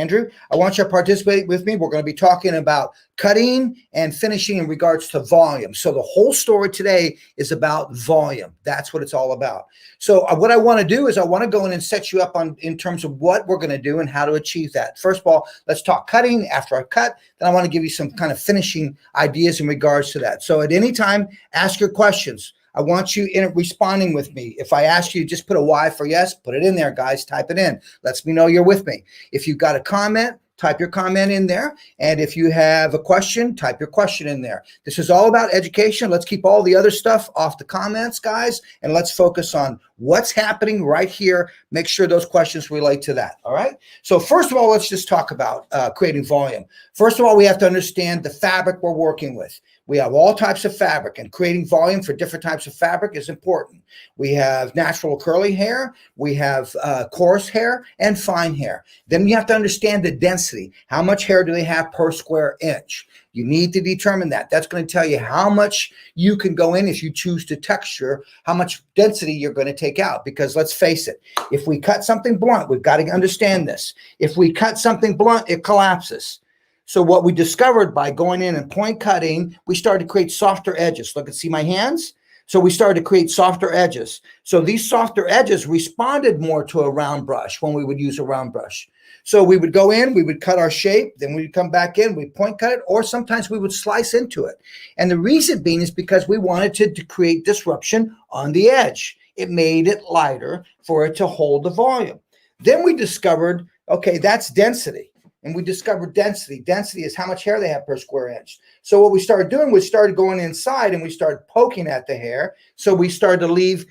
Andrew. I want you to participate with me. We're going to be talking about cutting and finishing in regards to volume. So the whole story today is about volume. That's what it's all about. So what I want to do is I want to go in and set you up in terms of what we're going to do and how to achieve that. First of all, let's talk cutting. After I cut, then I want to give you some kind of finishing ideas in regards to that. So at any time, ask your questions. I want you responding with me. If I ask you, just put a Y for yes, put it in there, guys. Type it in. Lets me know you're with me. If you've got a comment, type your comment in there. And if you have a question, type your question in there. This is all about education. Let's keep all the other stuff off the comments, guys, and let's focus on what's happening right here. Make sure those questions relate to that, all right? So first of all, let's just talk about creating volume. First of all, we have to understand the fabric we're working with. We have all types of fabric, and creating volume for different types of fabric is important. We have natural curly hair, we have coarse hair, and fine hair. Then you have to understand the density. How much hair do they have per square inch? You need to determine that. That's going to tell you how much you can go in if you choose to texture, how much density you're going to take out. Because let's face it, if we cut something blunt, we've got to understand this. If we cut something blunt, it collapses. So what we discovered by going in and point cutting, we started to create softer edges. Look and see my hands. So we started to create softer edges. So these softer edges responded more to a round brush when we would use a round brush. So we would go in, we would cut our shape, then we'd come back in, we'd point cut it, or sometimes we would slice into it. And the reason being is because we wanted to create disruption on the edge. It made it lighter for it to hold the volume. Then we discovered, okay, that's density. And we discovered density. Density is how much hair they have per square inch. So what we started doing was started going inside and we started poking at the hair. So we started to leave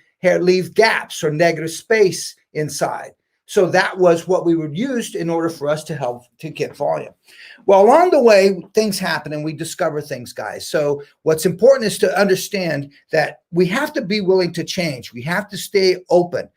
gaps or negative space inside. So that was what we would use in order for us to help to get volume. Well, along the way, things happen and we discover things, guys. So what's important is to understand that we have to be willing to change. We have to stay open,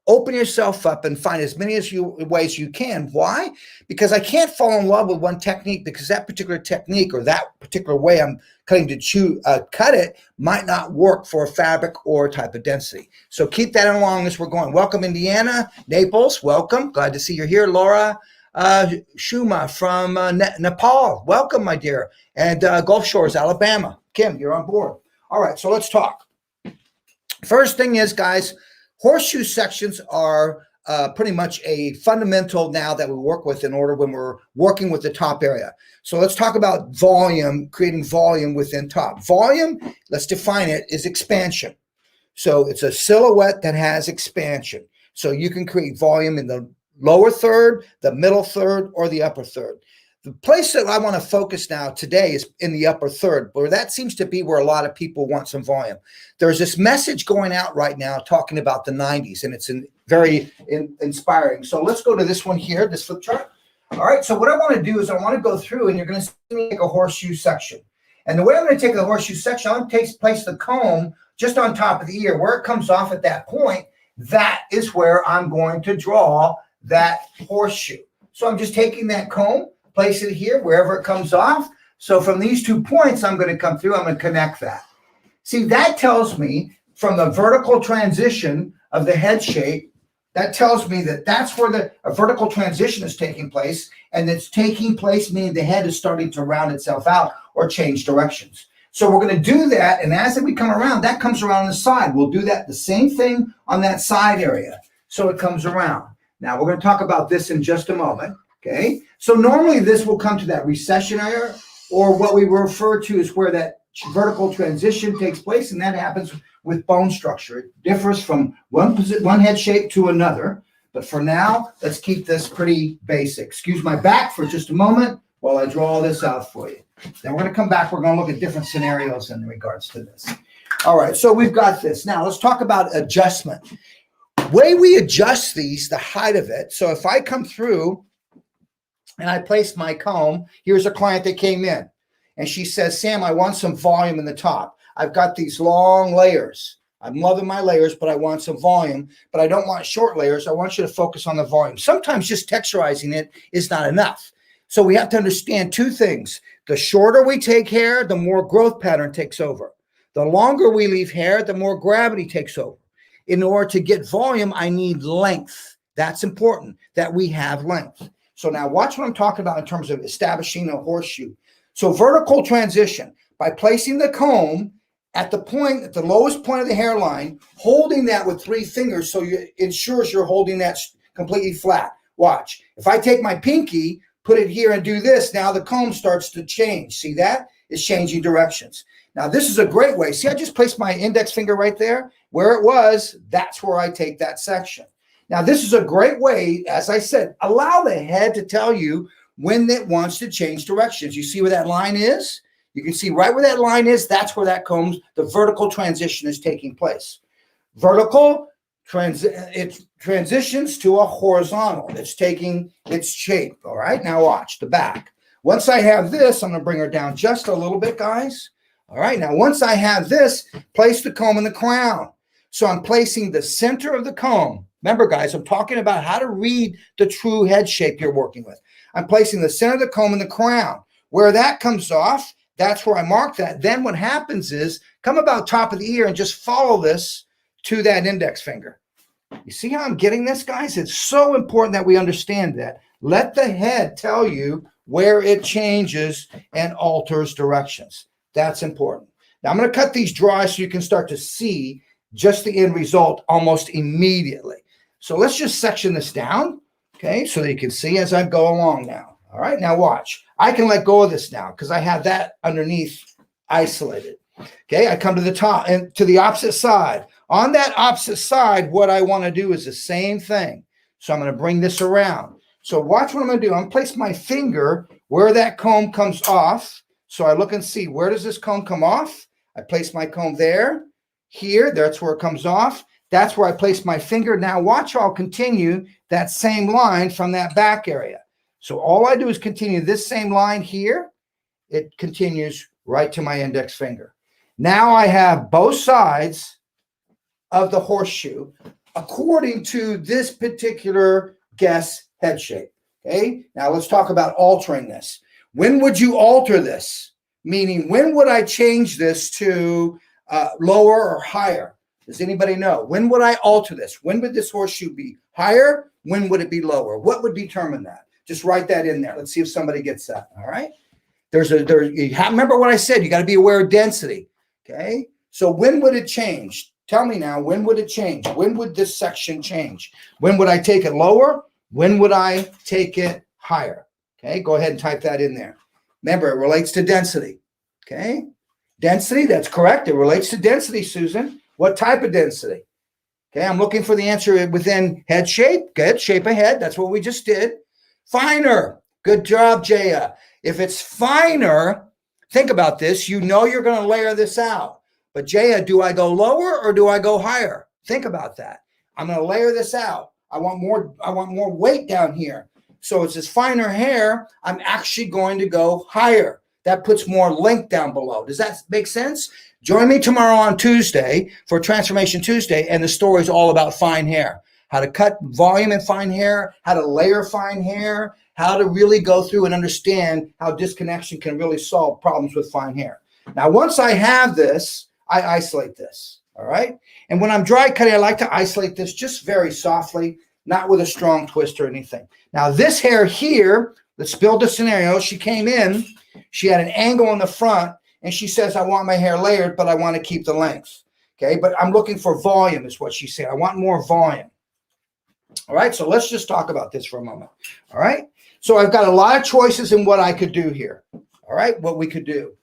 open yourself up and find as many ways you can. Why? Because I can't fall in love with one technique because that particular technique or that particular way I'm cutting to cut it might not work for a fabric or a type of density. So keep that in mind as we're going. Welcome, Indiana, Naples. Welcome. Glad to see you're here. Laura Shuma from Nepal. Welcome, my dear. And Gulf Shores, Alabama. Kim, you're on board. All right, so let's talk. First thing is, guys, horseshoe sections are pretty much a fundamental now that we work with in order when we're working with the top area. So let's talk about volume, creating volume within top. Volume, let's define it, is expansion. So it's a silhouette that has expansion. So you can create volume in the lower third, the middle third, or the upper third. The place that I want to focus now today is in the upper third, where that seems to be where a lot of people want some volume. There's this message going out right now talking about the 90s, and it's very inspiring. So let's go to this one here, this flip chart. All right, so what I want to do is I want to go through, and you're going to see me take a horseshoe section. And the way I'm going to take the horseshoe section, I'm going to place the comb just on top of the ear. Where it comes off at that point, that is where I'm going to draw that horseshoe. So I'm just taking that comb, place it here wherever it comes off. So from these 2 points, I'm going to come through. I'm going to connect that. See, that tells me from the vertical transition of the head shape, that tells me that that's where a vertical transition is taking place. And it's taking place, meaning the head is starting to round itself out or change directions. So we're going to do that. And as we come around, that comes around the side. We'll do that the same thing on that side area. So it comes around. Now we're going to talk about this in just a moment. Okay, so normally this will come to that recession area, or what we refer to as where that vertical transition takes place, and that happens with bone structure. It differs from one head shape to another, but for now, let's keep this pretty basic. Excuse my back for just a moment while I draw this out for you. Then we're going to come back. We're going to look at different scenarios in regards to this. All right, so we've got this. Now let's talk about adjustment. Way we adjust these, the height of it. So if I come through and I place my comb, here's a client that came in and she says, Sam, I want some volume in the top. I've got these long layers. I'm loving my layers, but I want some volume, but I don't want short layers. I want you to focus on the volume. Sometimes just texturizing it is not enough. So we have to understand 2 things. The shorter we take hair, the more growth pattern takes over. The longer we leave hair, the more gravity takes over. In order to get volume, I need length. That's important, that we have length. So now watch what I'm talking about in terms of establishing a horseshoe. So vertical transition, by placing the comb at the point, at the lowest point of the hairline, holding that with 3 fingers so it ensures you're holding that completely flat. Watch. If I take my pinky, put it here and do this, now the comb starts to change. See that? It's changing directions. Now this is a great way. See, I just placed my index finger right there. Where it was, that's where I take that section. Now this is a great way, as I said, allow the head to tell you when it wants to change directions. You see where that line is? You can see right where that line is. That's where that comes. The vertical transition is taking place. Vertical, it transitions to a horizontal. It's taking its shape. All right, now watch the back. Once I have this, I'm going to bring her down just a little bit, guys. All right, now once I have this, place the comb in the crown. So I'm placing the center of the comb. Remember, guys, I'm talking about how to read the true head shape you're working with. I'm placing the center of the comb in the crown. Where that comes off, that's where I mark that. Then what happens is come about top of the ear and just follow this to that index finger. You see how I'm getting this, guys? It's so important that we understand that. Let the head tell you where it changes and alters directions. That's important. Now I'm going to cut these dry so you can start to see just the end result almost immediately. So let's just section this down, okay, so that you can see as I go along now. All right, now watch. I can let go of this now because I have that underneath isolated. Okay, I come to the top and to the opposite side. On that opposite side, what I want to do is the same thing. So I'm going to bring this around. So watch what I'm going to do. I'm going to place my finger where that comb comes off. So I look and see, where does this comb come off? I place my comb there, here, that's where it comes off. That's where I place my finger. Now watch, I'll continue that same line from that back area. So all I do is continue this same line here. It continues right to my index finger. Now I have both sides of the horseshoe according to this particular guess head shape. Okay, now let's talk about altering this. When would you alter this? Meaning, when would I change this to lower or higher? Does anybody know? When would I alter this? When would this horseshoe be higher? When would it be lower? What would determine that? Just write that in there. Let's see if somebody gets that. All right. Remember what I said. You got to be aware of density. Okay. So when would it change? Tell me now. When would it change? When would this section change? When would I take it lower? When would I take it higher? Okay. Go ahead and type that in there. Remember, it relates to density. Okay. Density. That's correct. It relates to density, Susan. What type of density? Okay. I'm looking for the answer within head shape. Good. Shape of head. That's what we just did. Finer. Good job, Jaya. If it's finer, think about this. You know you're going to layer this out. But Jaya, do I go lower or do I go higher? Think about that. I'm going to layer this out. I want more weight down here. So it's this finer hair. I'm actually going to go higher. That puts more length down below. Does that make sense? Join me tomorrow on Tuesday for Transformation Tuesday, and the story is all about fine hair. How to cut volume in fine hair, how to layer fine hair, how to really go through and understand how disconnection can really solve problems with fine hair. Now, once I have this, I isolate this, all right? And when I'm dry cutting, I like to isolate this just very softly, not with a strong twist or anything. Now, this hair here, let's build a scenario. She came in, she had an angle in the front, and she says, I want my hair layered, but I want to keep the length, okay? But I'm looking for volume is what she said. I want more volume. All right, so let's just talk about this for a moment. All right, so I've got a lot of choices in what I could do here. All right, what we could do.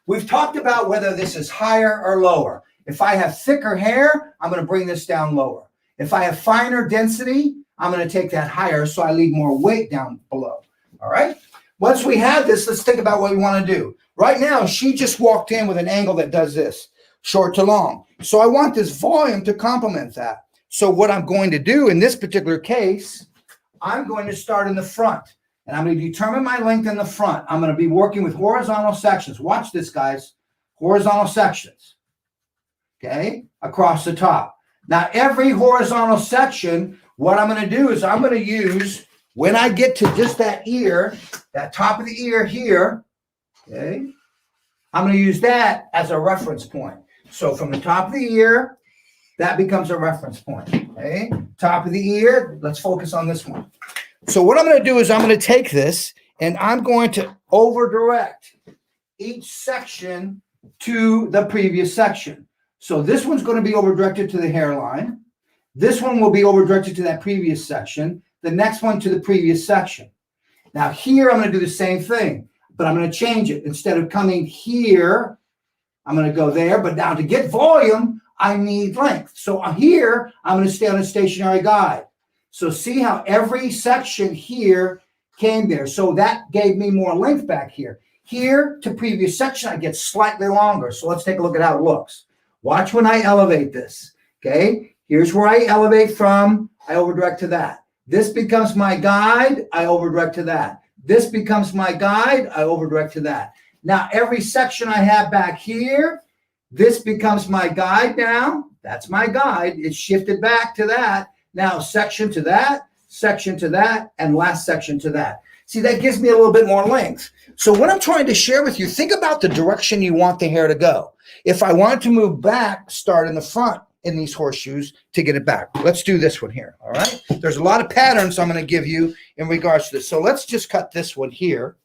We've talked about whether this is higher or lower. If I have thicker hair, I'm going to bring this down lower. If I have finer density, I'm going to take that higher so I leave more weight down below. All right, once we have this, let's think about what we want to do. Right now, she just walked in with an angle that does this, short to long. So I want this volume to complement that. So what I'm going to do in this particular case, I'm going to start in the front. And I'm going to determine my length in the front. I'm going to be working with horizontal sections. Watch this, guys. Horizontal sections. Okay? Across the top. Now, every horizontal section, what I'm going to do is I'm going to use, when I get to just that ear, that top of the ear here, okay, I'm going to use that as a reference point. So from the top of the ear, that becomes a reference point, okay? Top of the ear, let's focus on this one. So what I'm going to do is I'm going to take this and I'm going to over direct each section to the previous section. So this one's going to be over directed to the hairline. This one will be over directed to that previous section. The next one to the previous section. Now here I'm going to do the same thing, but I'm going to change it. Instead of coming here, I'm going to go there. But now to get volume, I need length. So here, I'm going to stay on a stationary guide. So see how every section here came there. So that gave me more length back here. Here to previous section, I get slightly longer. So let's take a look at how it looks. Watch when I elevate this. Okay, here's where I elevate from. I over direct to that. This becomes my guide. I over direct to that. This becomes my guide. I over direct to that. Now, every section I have back here, this becomes my guide now. That's my guide. It's shifted back to that. Now, section to that, and last section to that. See, that gives me a little bit more length. So what I'm trying to share with you, think about the direction you want the hair to go. If I wanted to move back, start in the front in these horseshoes to get it back. Let's do this one here, all right? There's a lot of patterns I'm going to give you in regards to this. So let's just cut this one here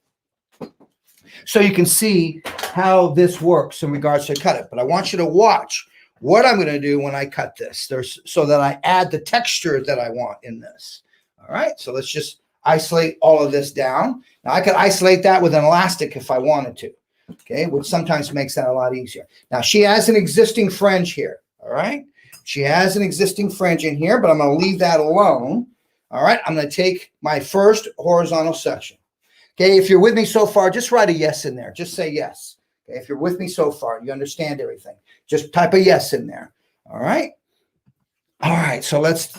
so you can see how this works in regards to cut it. But I want you to watch what I'm going to do when I cut this so that I add the texture that I want in this. All right, so let's just isolate all of this down. Now I could isolate that with an elastic if I wanted to, okay, which sometimes makes that a lot easier. Now she has an existing fringe here, all right? She has an existing fringe in here, but I'm going to leave that alone. All right, I'm going to take my first horizontal section. Okay, if you're with me so far, just write a yes in there. Just say yes. Okay, if you're with me so far, you understand everything. Just type a yes in there. All right. All right, so let's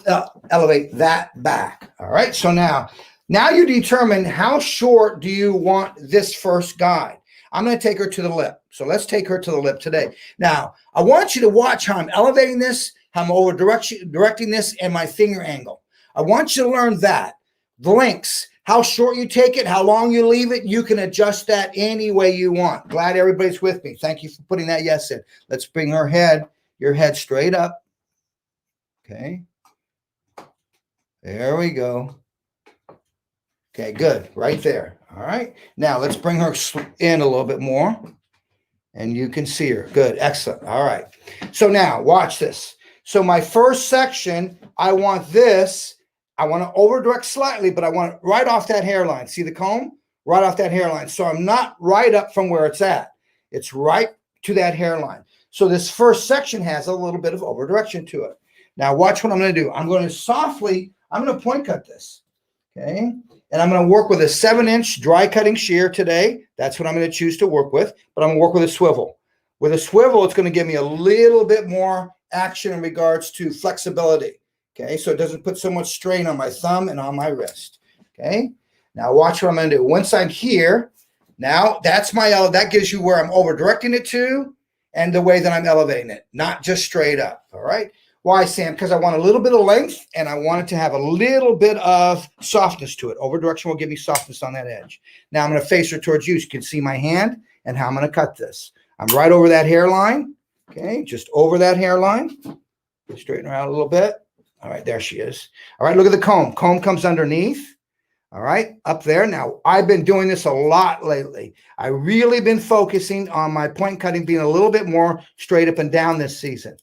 elevate that back. All right, so now you determine how short do you want this first guide. I'm going to take her to the lip. So let's take her to the lip today. Now, I want you to watch how I'm elevating this, how I'm over directing this, and my finger angle. I want you to learn that. The lengths, how short you take it, how long you leave it, you can adjust that any way you want. Glad everybody's with me. Thank you for putting that yes in. Let's bring your head straight up. Okay. There we go. Okay, good. Right there. All right. Now let's bring her in a little bit more. And you can see her. Good. Excellent. All right. So now watch this. So my first section, I want this. I want to over direct slightly, but I want it right off that hairline. See the comb? Right off that hairline. So I'm not right up from where it's at. It's right to that hairline. So this first section has a little bit of over direction to it. Now watch what I'm going to do. I'm going to point cut this. Okay. And I'm going to work with a 7-inch dry cutting shear today. That's what I'm going to choose to work with. But I'm going to work with a swivel. With a swivel, it's going to give me a little bit more action in regards to flexibility. Okay, so it doesn't put so much strain on my thumb and on my wrist. Okay, now watch what I'm going to do. Once I'm here, now that gives you where I'm over directing it to and the way that I'm elevating it, not just straight up. All right. Why, Sam? Because I want a little bit of length and I want it to have a little bit of softness to it. Over direction will give me softness on that edge. Now I'm going to face her towards you. So you can see my hand and how I'm going to cut this. I'm right over that hairline. Okay, just over that hairline. Straighten her out a little bit. All right, there she is. All right, look at the comb. Comb comes underneath. All right, up there. Now, I've been doing this a lot lately. I've really been focusing on my point cutting being a little bit more straight up and down this season.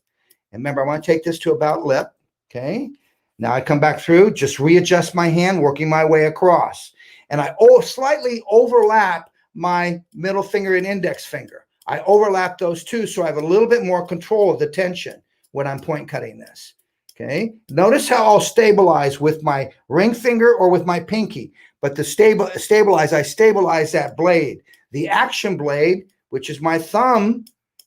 And remember, I want to take this to about lip. Okay, now I come back through, just readjust my hand, working my way across. And I slightly overlap my middle finger and index finger. I overlap those two so I have a little bit more control of the tension when I'm point cutting this. Okay, notice how I'll stabilize with my ring finger or with my pinky, but to stabilize, I stabilize that blade. The action blade, which is my thumb,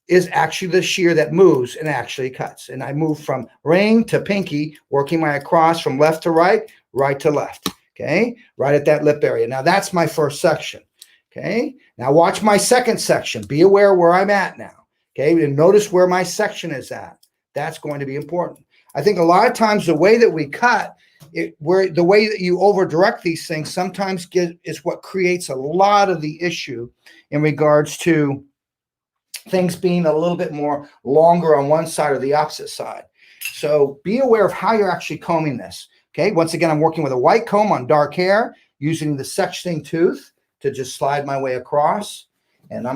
is actually the shear that moves and actually cuts. And I move from ring to pinky, working my across from left to right, right to left. Okay, right at that lip area. Now that's my first section. Okay, now watch my second section. Be aware where I'm at now. Okay, and notice where my section is at. That's going to be important. I think a lot of times the way that we cut, the way that you over direct these things sometimes is what creates a lot of the issue in regards to things being a little bit more longer on one side or the opposite side. So be aware of how you're actually combing this. Okay, once again, I'm working with a white comb on dark hair, using the sectioning tooth to just slide my way across. And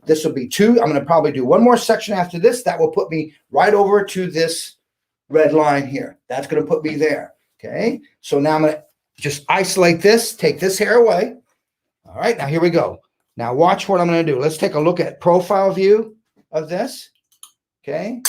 this will be 2. I'm going to probably do one more section after this. That will put me right over to this red line here. That's going to put me there. Okay, so now I'm going to just isolate this, take this hair away. All right, now here we go. Now watch what I'm going to do. Let's take a look at profile view of this. Okay,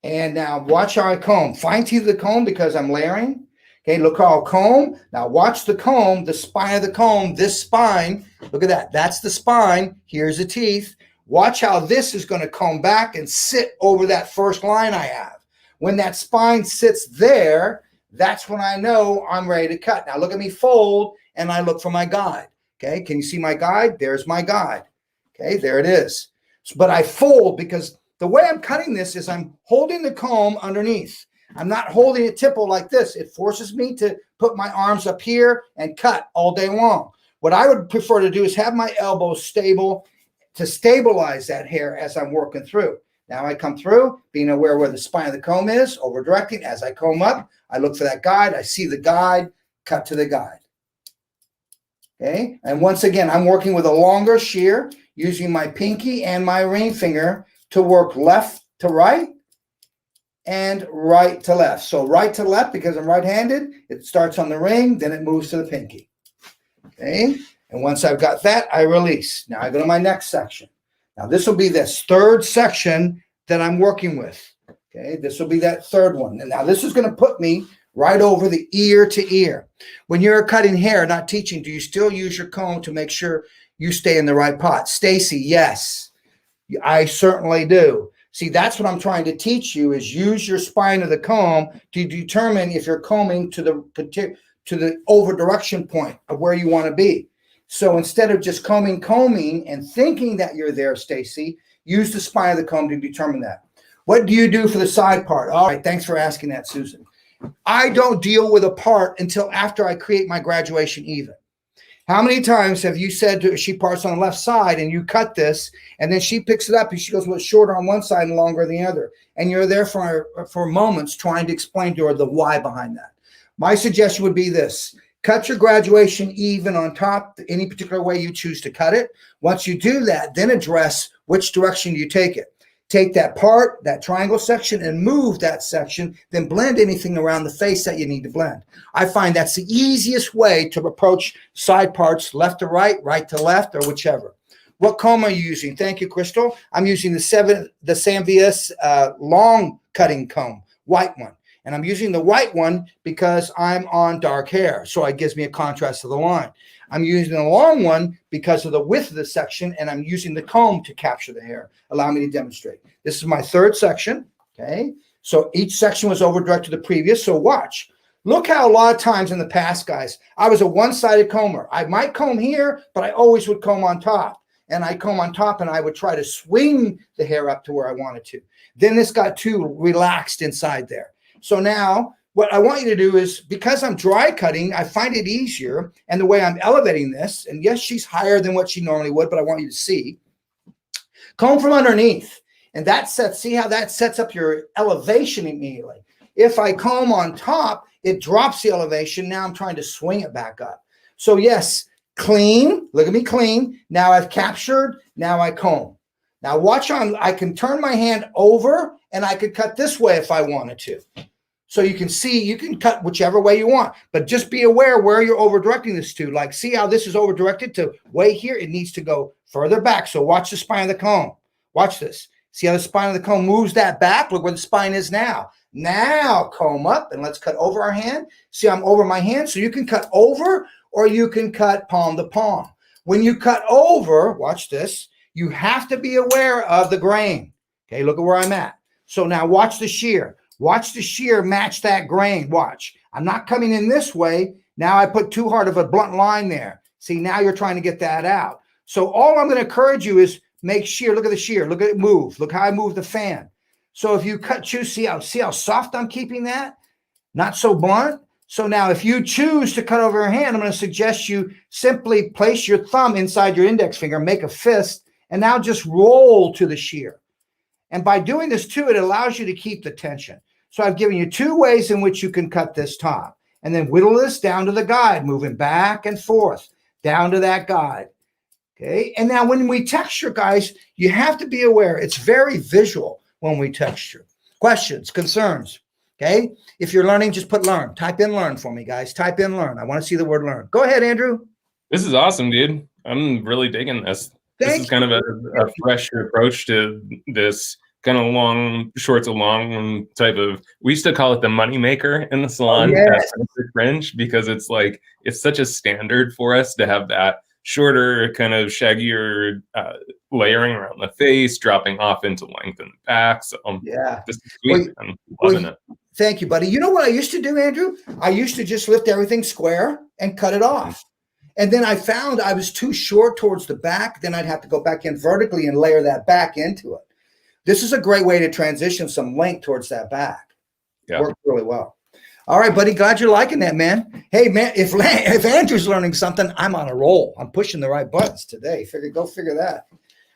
and now watch how I comb. Fine teeth the comb because I'm layering. Okay, look how I'll comb. Now watch the comb, the spine of the comb, this spine. Look at that. That's the spine. Here's the teeth. Watch how this is going to comb back and sit over that first line I have. When that spine sits there, that's when I know I'm ready to cut. Now look at me fold, and I look for my guide. Okay, can you see my guide? There's my guide. Okay, there it is. But I fold because the way I'm cutting this is I'm holding the comb underneath. I'm not holding it tipple like this. It forces me to put my arms up here and cut all day long. What I would prefer to do is have my elbows stable to stabilize that hair as I'm working through. Now I come through, being aware where the spine of the comb is, over directing. As I comb up, I look for that guide. I see the guide, cut to the guide. Okay, and once again, I'm working with a longer shear, using my pinky and my ring finger to work left to right and right to left. So right to left, because I'm right-handed, it starts on the ring, then it moves to the pinky. Okay, and once I've got that, I release. Now I go to my next section. Now this will be this third section that I'm working with. Okay, this will be that third one. And now this is going to put me right over the ear to ear. When you're cutting hair, not teaching, do you still use your comb to make sure you stay in the right pot? Stacy, yes, I certainly do. See, that's what I'm trying to teach you, is use your spine of the comb to determine if you're combing to the over direction point of where you want to be. So instead of just combing and thinking that you're there, Stacy, use the spine of the comb to determine that. What do you do for the side part? All right, thanks for asking that, Susan. I don't deal with a part until after I create my graduation even. How many times have you said to her, she parts on the left side and you cut this, and then she picks it up and she goes, well, it's shorter on one side and longer on the other. And you're there for moments trying to explain to her the why behind that. My suggestion would be this: cut your graduation even on top, any particular way you choose to cut it. Once you do that, then address which direction you take it. Take that part, that triangle section, and move that section, then blend anything around the face that you need to blend. I find that's the easiest way to approach side parts, left to right, right to left, or whichever. What comb are you using? Thank you, Crystal. I'm using the Samvius long cutting comb, white one. And I'm using the white one because I'm on dark hair, so it gives me a contrast to the line. I'm using the long one because of the width of the section, and I'm using the comb to capture the hair. Allow me to demonstrate. This is my third section, okay? So each section was over direct to the previous, so watch. Look how a lot of times in the past, guys, I was a one-sided comber. I might comb here, but I always would comb on top. And I comb on top, and I would try to swing the hair up to where I wanted to. Then this got too relaxed inside there. So now what I want you to do is, because I'm dry cutting, I find it easier. And the way I'm elevating this, and yes, she's higher than what she normally would, but I want you to see, comb from underneath. And that sets, see how that sets up your elevation immediately. If I comb on top, it drops the elevation. Now I'm trying to swing it back up. So yes, clean, look at me clean. Now I've captured, now I comb. Now watch on, I can turn my hand over and I could cut this way if I wanted to. So you can see, you can cut whichever way you want, but just be aware where you're over directing this to. Like, see how this is over directed to way here? It needs to go further back. So watch the spine of the comb. Watch this. See how the spine of the comb moves that back? Look where the spine is now. Now comb up and let's cut over our hand. See, I'm over my hand. So you can cut over or you can cut palm to palm. When you cut over, watch this, you have to be aware of the grain. Okay, look at where I'm at. So now watch the shear. Watch the shear match that grain. Watch. I'm not coming in this way. Now I put too hard of a blunt line there. See, now you're trying to get that out. So all I'm going to encourage you is make shear. Look at the shear. Look at it move. Look how I move the fan. So if you choose, see how soft I'm keeping that? Not so blunt. So now if you choose to cut over your hand, I'm going to suggest you simply place your thumb inside your index finger, make a fist, and now just roll to the shear. And by doing this too, it allows you to keep the tension. So I've given you two ways in which you can cut this top. and then whittle this down to the guide, moving back and forth down to that guide. Okay. And now when we texture, guys, you have to be aware it's very visual when we texture. Questions, concerns. Okay. If you're learning, just put learn. Type in learn for me, guys. Type in learn. I want to see the word learn. Go ahead, Andrew. This is awesome, dude. I'm really digging this. This is kind of a fresh approach to this kind of long, shorts along type of, we used to call it the money maker in the salon at Fringe, because it's like, it's such a standard for us to have that shorter, kind of shaggier layering around the face, dropping off into length in the back. So this is sweet. I'm loving it. Thank you, buddy. You know what I used to do, Andrew? I used to just lift everything square and cut it off. And then I found I was too short towards the back. Then I'd have to go back in vertically and layer that back into it. This is a great way to transition some length towards that back. Yeah. Worked really well. All right, buddy. Glad you're liking that, man. Hey, man, if Andrew's learning something, I'm on a roll. I'm pushing the right buttons today. Go figure that.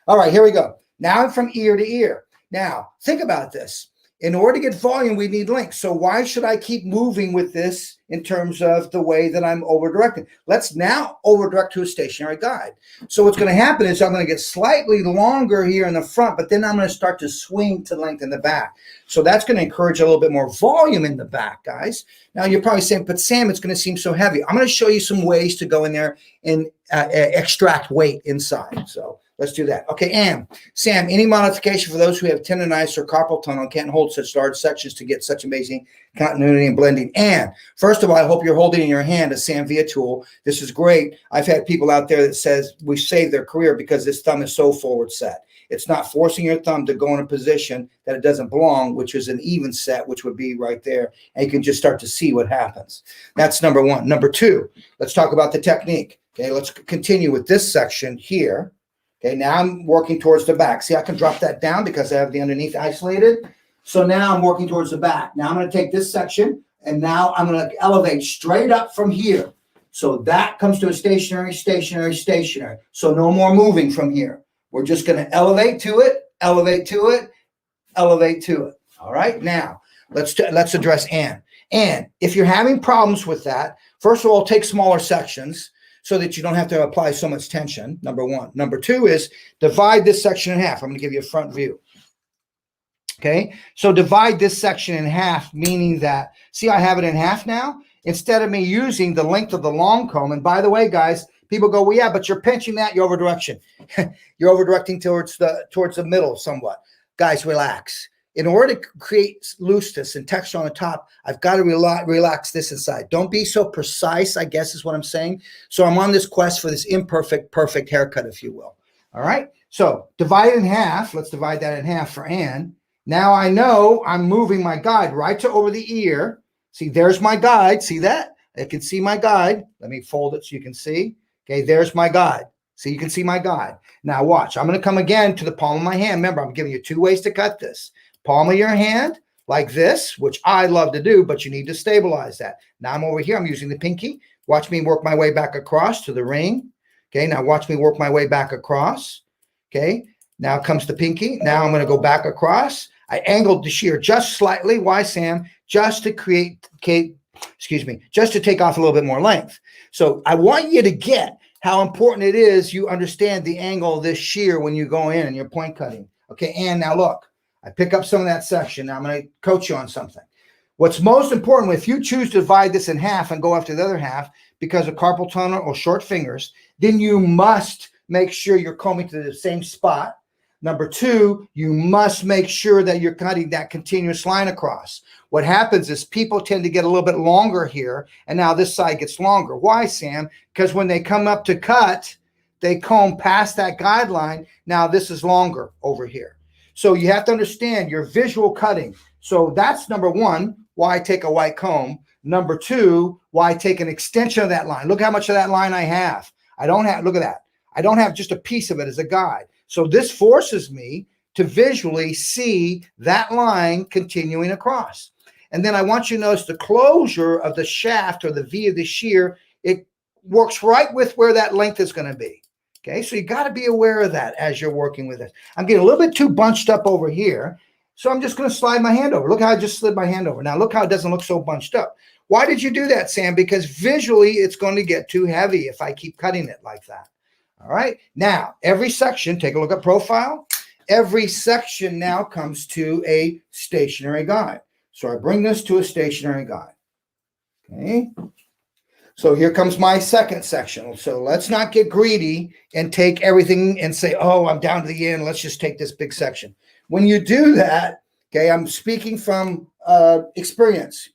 All right, here we go. Now I'm from ear to ear. Now, think about this. In order to get volume, we need length. So why should I keep moving with this in terms of the way that I'm over-directing? Let's now over-direct to a stationary guide. So what's going to happen is I'm going to get slightly longer here in the front, but then I'm going to start to swing to length in the back. So that's going to encourage a little bit more volume in the back, guys. Now you're probably saying, but Sam, it's going to seem so heavy. I'm going to show you some ways to go in there and extract weight inside. So let's do that. Okay, Sam, any modification for those who have tendonitis or carpal tunnel and can't hold such large sections to get such amazing continuity and blending? And first of all, I hope you're holding in your hand a Sam Via tool. This is great. I've had people out there that says we saved their career because this thumb is so forward set. It's not forcing your thumb to go in a position that it doesn't belong, which is an even set, which would be right there. And you can just start to see what happens. That's number one. Number two, let's talk about the technique. Okay, let's continue with this section here. Okay, now I'm working towards the back. See, I can drop that down because I have the underneath isolated. So now I'm working towards the back. Now I'm going to take this section, and now I'm going to elevate straight up from here. So that comes to a stationary, stationary, stationary. So no more moving from here. We're just going to elevate to it, elevate to it, elevate to it. All right, now let's address and. And if you're having problems with that, first of all, take smaller sections so that you don't have to apply so much tension, number one. Number two is divide this section in half. I'm going to give you a front view. Okay, so divide this section in half, meaning that, see, I have it in half now. Instead of me using the length of the long comb, and by the way, guys, people go, well, yeah, but you're pinching that, you're over-direction. You're over-directing towards the middle somewhat. Guys, relax. In order to create looseness and texture on the top, I've got to relax this inside. Don't be so precise, I guess is what I'm saying. So I'm on this quest for this imperfect, perfect haircut, if you will. All right, so divide in half. Let's divide that in half for Ann. Now I know I'm moving my guide right to over the ear. See, there's my guide. See that? I can see my guide. Let me fold it so you can see. Okay, there's my guide. So you can see my guide. Now watch. I'm going to come again to the palm of my hand. Remember, I'm giving you 2 ways to cut this. Palm of your hand like this, which I love to do, but you need to stabilize that. Now I'm over here. I'm using the pinky. Watch me work my way back across to the ring. Okay, now watch me work my way back across. Okay, now comes the pinky. Now I'm going to go back across. I angled the shear just slightly. Why, Sam? Just to just to take off a little bit more length. So I want you to get how important it is you understand the angle of this shear when you go in and you're point cutting. Okay, and now look, I pick up some of that section. Now I'm going to coach you on something. What's most important, if you choose to divide this in half and go after the other half because of carpal tunnel or short fingers, then you must make sure you're combing to the same spot. Number two, you must make sure that you're cutting that continuous line across. What happens is people tend to get a little bit longer here, and now this side gets longer. Why, Sam? Because when they come up to cut, they comb past that guideline. Now this is longer over here. So you have to understand your visual cutting. So that's number one, why I take a white comb. Number two, why I take an extension of that line. Look how much of that line I have. Look at that. I don't have just a piece of it as a guide. So this forces me to visually see that line continuing across. And then I want you to notice the closure of the shaft or the V of the shear. It works right with where that length is going to be. Okay, so you got to be aware of that as you're working with it. I'm getting a little bit too bunched up over here. So I'm just going to slide my hand over. Look how I just slid my hand over. Now look how it doesn't look so bunched up. Why did you do that, Sam? Because visually it's going to get too heavy if I keep cutting it like that. All right. Now, every section, take a look at profile. Every section now comes to a stationary guide. So I bring this to a stationary guide. Okay. So here comes my second section. So let's not get greedy and take everything and say, oh, I'm down to the end. Let's just take this big section. When you do that, okay, I'm speaking from experience,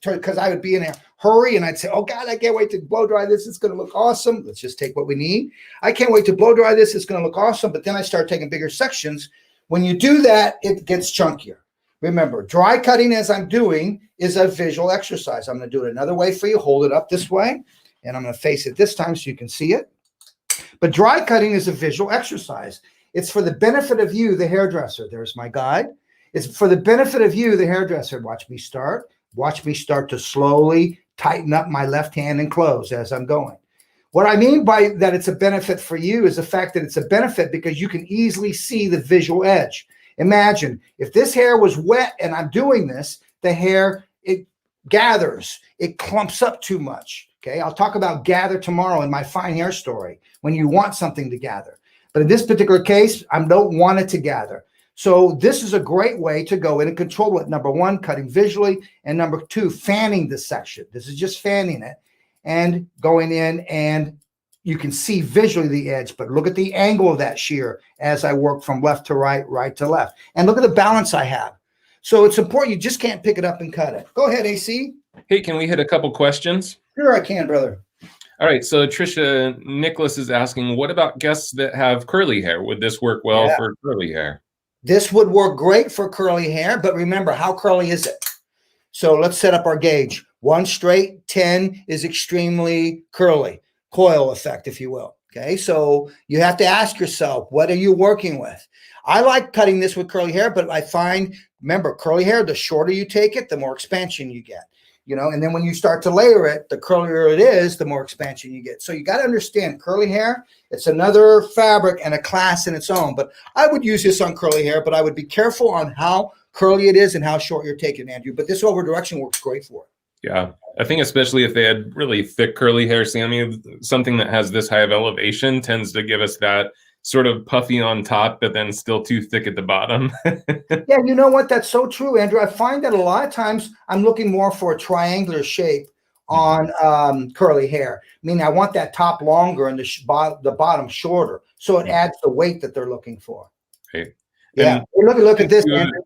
because I would be in a hurry and I'd say, oh God, I can't wait to blow dry this. It's going to look awesome. Let's just take what we need. I can't wait to blow dry this. It's going to look awesome. But then I start taking bigger sections. When you do that, it gets chunkier. Remember, dry cutting as I'm doing is a visual exercise. I'm going to do it another way for you. Hold it up this way, and I'm going to face it this time so you can see it. But dry cutting is a visual exercise. It's for the benefit of you, the hairdresser. There's my guide. It's for the benefit of you, the hairdresser. Watch me start. Watch me start to slowly tighten up my left hand and close as I'm going. What I mean by that it's a benefit for you is the fact that it's a benefit because you can easily see the visual edge. Imagine if this hair was wet and I'm doing this, the hair, it gathers, it clumps up too much. Okay, I'll talk about gather tomorrow in my fine hair story when you want something to gather. But in this particular case, I don't want it to gather. So this is a great way to go in and control it. Number one, cutting visually, and number two, fanning the section. This is just fanning it and going in, and you can see visually the edge, but look at the angle of that shear as I work from left to right, right to left. And look at the balance I have. So it's important. You just can't pick it up and cut it. Go ahead, AC. Hey, can we hit a couple questions? Sure, I can, brother. All right. So Trisha Nicholas is asking, what about guests that have curly hair? Would this work well for curly hair? This would work great for curly hair, but remember, how curly is it? So let's set up our gauge. 1 straight, 10 is extremely curly. Coil effect, if you will. Okay, so you have to ask yourself, what are you working with? I like cutting this with curly hair, but I find, remember, curly hair, the shorter you take it, the more expansion you get. You know, and then when you start to layer it, the curlier it is, the more expansion you get. So you got to understand curly hair, it's another fabric and a class in its own. But I would use this on curly hair, but I would be careful on how curly it is and how short you're taking, Andrew. But this over direction works great for it. Yeah, I think especially if they had really thick curly hair, Sammy, something that has this high of elevation tends to give us that sort of puffy on top, but then still too thick at the bottom. Yeah, you know what? That's so true, Andrew. I find that a lot of times I'm looking more for a triangular shape on curly hair. Meaning I want that top longer and the bottom shorter. So it adds the weight that they're looking for. Right. Yeah. Look at this, Andrew.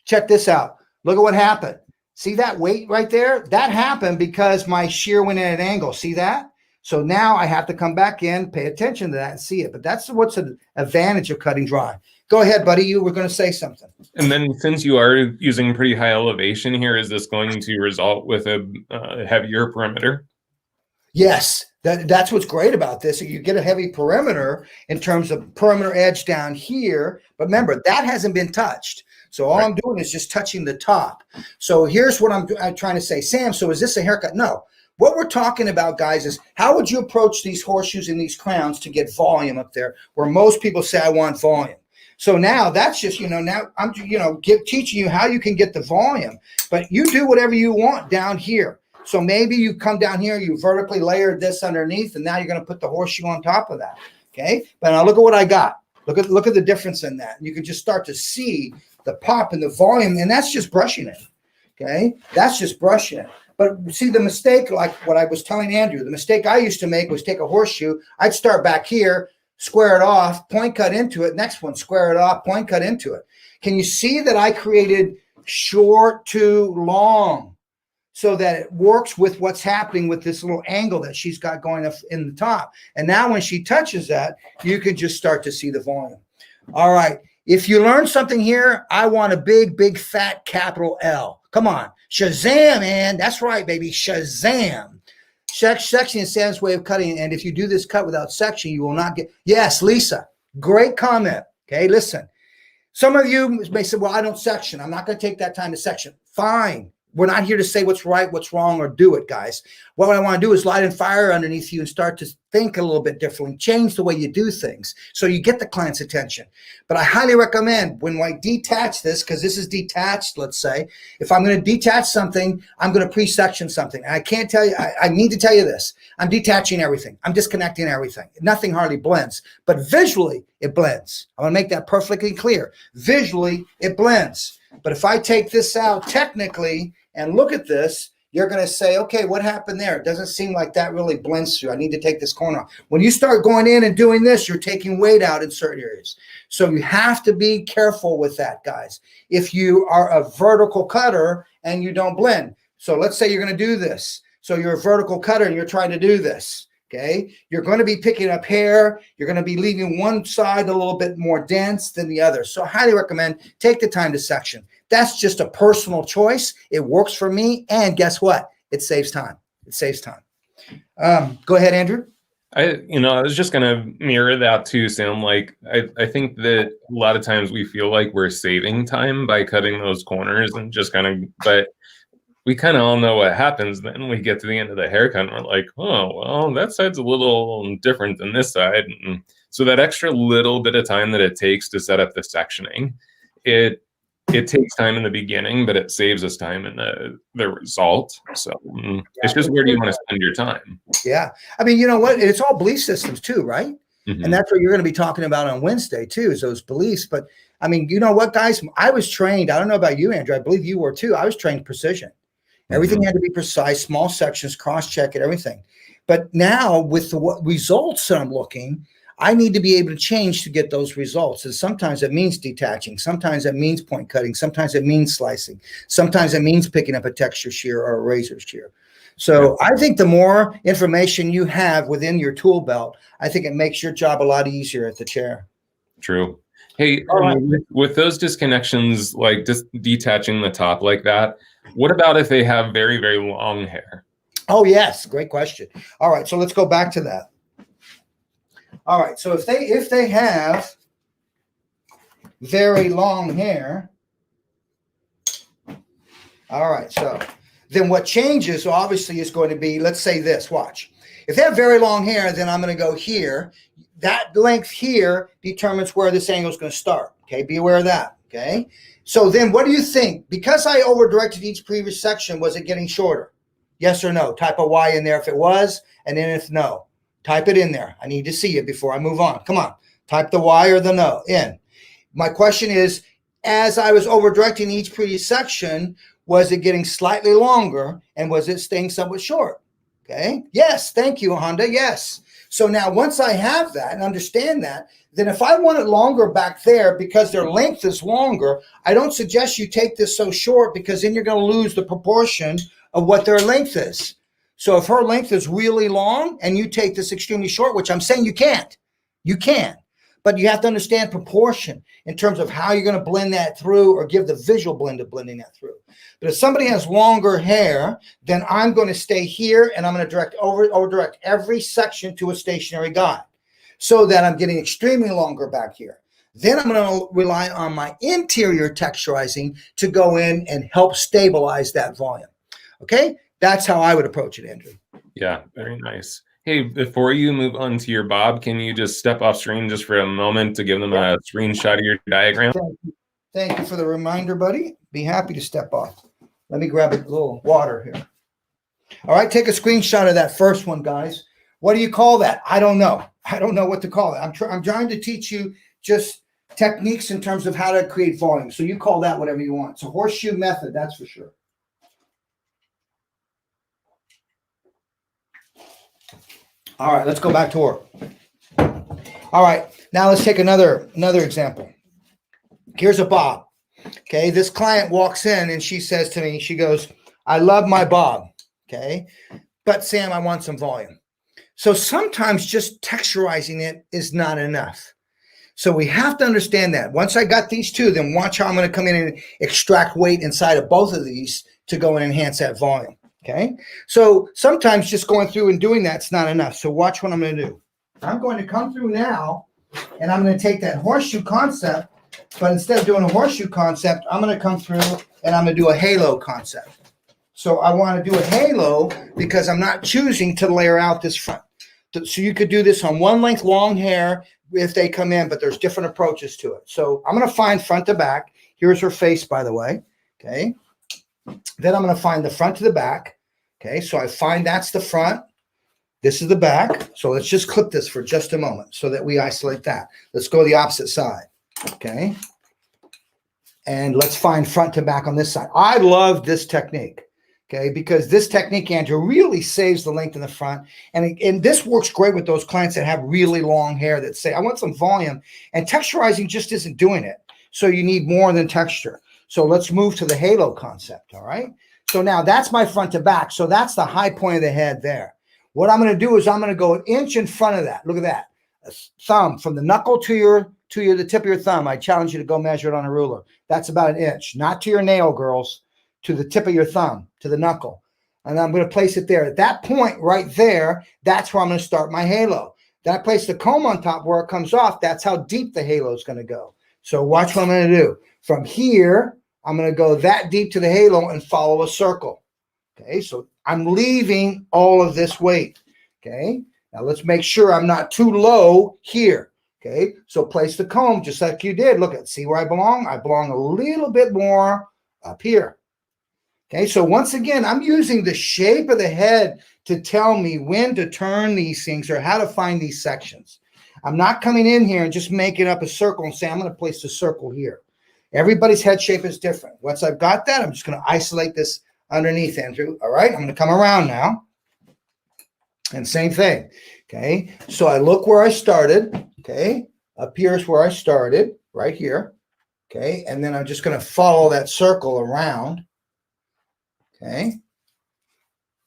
Check this out. Look at what happened. See that weight right there? That happened because my shear went in at an angle. See that? So now I have to come back in, pay attention to that and see it. But that's what's an advantage of cutting dry. Go ahead, buddy. You were going to say something. And then since you are using pretty high elevation here, is this going to result with a heavier perimeter? Yes. That's what's great about this. You get a heavy perimeter in terms of perimeter edge down here. But remember, that hasn't been touched. So all I'm doing is just touching the top. So here's what I'm trying to say. Sam, so is this a haircut? No. What we're talking about, guys, is how would you approach these horseshoes and these crowns to get volume up there where most people say, I want volume. So now that's just, now I'm, teaching you how you can get the volume. But you do whatever you want down here. So maybe you come down here, you vertically layered this underneath, and now you're going to put the horseshoe on top of that. Okay. But now look at what I got. Look at the difference in that. You can just start to see the pop and the volume, and that's just brushing it. Okay. That's just brushing it. But see, the mistake, like what I was telling Andrew, the mistake I used to make was take a horseshoe. I'd start back here, square it off, point cut into it. Next one, square it off, point cut into it. Can you see that I created short to long so that it works with what's happening with this little angle that she's got going up in the top? And now when she touches that, you can just start to see the volume. All right. If you learn something here, I want a big, big, fat capital L. Come on. Shazam, man. That's right, baby. Shazam. Section is Sam's way of cutting. And if you do this cut without section, you will not get. Yes, Lisa. Great comment. Okay, listen. Some of you may say, well, I don't section. I'm not going to take that time to section. Fine. We're not here to say what's right, what's wrong, or do it, guys. What I want to do is light a fire underneath you and start to think a little bit differently, change the way you do things so you get the client's attention. But I highly recommend when I detach this, because this is detached, let's say, if I'm going to detach something, I'm going to pre-section something. And I can't tell you, I need to tell you this. I'm detaching everything. I'm disconnecting everything. Nothing hardly blends, but visually it blends. I want to make that perfectly clear. Visually it blends. But if I take this out technically and look at this, you're going to say, okay, what happened there? It doesn't seem like that really blends through. I need to take this corner off. When you start going in and doing this, you're taking weight out in certain areas. So you have to be careful with that, guys. If you are a vertical cutter and you don't blend. So let's say you're going to do this. So you're a vertical cutter and you're trying to do this. Okay, you're going to be picking up hair. You're going to be leaving one side a little bit more dense than the other. So I highly recommend take the time to section. That's just a personal choice. It works for me. And guess what? It saves time. It saves time. Go ahead, Andrew. I was just going to mirror that too, Sam. Like, I think that a lot of times we feel like we're saving time by cutting those corners and just but we kind of all know what happens. Then we get to the end of the haircut and we're like, oh, well, that side's a little different than this side. And so that extra little bit of time that it takes to set up the sectioning, it takes time in the beginning, but it saves us time in the result. So it's just where do you want to spend your time? Yeah. I mean, you know what? It's all belief systems too, right? Mm-hmm. And that's what you're going to be talking about on Wednesday too, is those beliefs. But I mean, you know what, guys? I was trained, I don't know about you, Andrew, I believe you were too. I was trained precision. Everything had to be precise, small sections, cross-check it, everything. But now with the results that I'm looking, I need to be able to change to get those results. And sometimes it means detaching. Sometimes it means point cutting. Sometimes it means slicing. Sometimes it means picking up a texture shear or a razor shear. So I think the more information you have within your tool belt, I think it makes your job a lot easier at the chair. True. Hey, with those disconnections, like just detaching the top like that, what about if they have very, very long hair? Oh, yes. Great question. All right. So let's go back to that. All right. So if they have very long hair, all right. So then what changes obviously is going to be, let's say this, watch. If they have very long hair, then I'm going to go here. That length here determines where this angle is going to start. Okay. Be aware of that. Okay. So then what do you think? Because I over-directed each previous section, was it getting shorter? Yes or no? Type a Y in there if it was, and then if no, type it in there. I need to see it before I move on. Come on. Type the Y or the no in. My question is, as I was over-directing each previous section, was it getting slightly longer, and was it staying somewhat short? Okay. Yes. Thank you, Honda. Yes. So now once I have that and understand that, then if I want it longer back there because their length is longer, I don't suggest you take this so short, because then you're going to lose the proportion of what their length is. So if her length is really long and you take this extremely short, which I'm saying you can't, but you have to understand proportion in terms of how you're going to blend that through or give the visual blend of blending that through. But if somebody has longer hair, then I'm going to stay here and I'm going to over-direct every section to a stationary guide, so that I'm getting extremely longer back here. Then I'm going to rely on my interior texturizing to go in and help stabilize that volume. Okay? That's how I would approach it, Andrew. Yeah, very nice. Hey, before you move on to your bob, can you just step off screen just for a moment to give them a screenshot of your diagram? Thank you for the reminder, buddy. Be happy to step off. Let me grab a little water here. All right, take a screenshot of that first one, guys. What do you call that? I don't know. I don't know what to call it. I'm trying to teach you just techniques in terms of how to create volume. So you call that whatever you want. It's a horseshoe method, that's for sure. All right, let's go back to work. All right, now let's take another example. Here's a bob. Okay, this client walks in and she says to me, she goes, I love my bob. Okay, but Sam, I want some volume. So sometimes just texturizing it is not enough. So we have to understand that. Once I got these two, then watch how I'm going to come in and extract weight inside of both of these to go and enhance that volume. Okay. So sometimes just going through and doing that's not enough. So watch what I'm going to do. I'm going to come through now and I'm going to take that horseshoe concept, but instead of doing a horseshoe concept, I'm going to come through and I'm going to do a halo concept. So I want to do a halo because I'm not choosing to layer out this front. So you could do this on one length long hair if they come in, but there's different approaches to it. So I'm going to find front to back. Here's her face, by the way. Okay. Then I'm going to find the front to the back. Okay. So I find that's the front. This is the back. So let's just clip this for just a moment so that we isolate that. Let's go the opposite side. Okay. And let's find front to back on this side. I love this technique. Okay, because this technique, Andrew, really saves the length in the front. And this works great with those clients that have really long hair that say, I want some volume. And texturizing just isn't doing it. So you need more than texture. So let's move to the halo concept, all right? So now that's my front to back. So that's the high point of the head there. What I'm going to do is I'm going to go an inch in front of that. Look at that. A thumb from the knuckle to the tip of your thumb. I challenge you to go measure it on a ruler. That's about an inch. Not to your nail, girls. To the tip of your thumb, to the knuckle. And I'm going to place it there. At that point right there, that's where I'm going to start my halo. Then I place the comb on top where it comes off. That's how deep the halo is going to go. So watch what I'm going to do. From here, I'm going to go that deep to the halo and follow a circle. Okay, so I'm leaving all of this weight. Okay, now let's make sure I'm not too low here. Okay, so place the comb just like you did. Look at, see where I belong? I belong a little bit more up here. Okay, so once again, I'm using the shape of the head to tell me when to turn these things or how to find these sections. I'm not coming in here and just making up a circle and say, I'm going to place the circle here. Everybody's head shape is different. Once I've got that, I'm just going to isolate this underneath, Andrew. All right, I'm going to come around now. And same thing. Okay, so I look where I started. Okay, up here is where I started, right here. Okay, and then I'm just going to follow that circle around. Okay.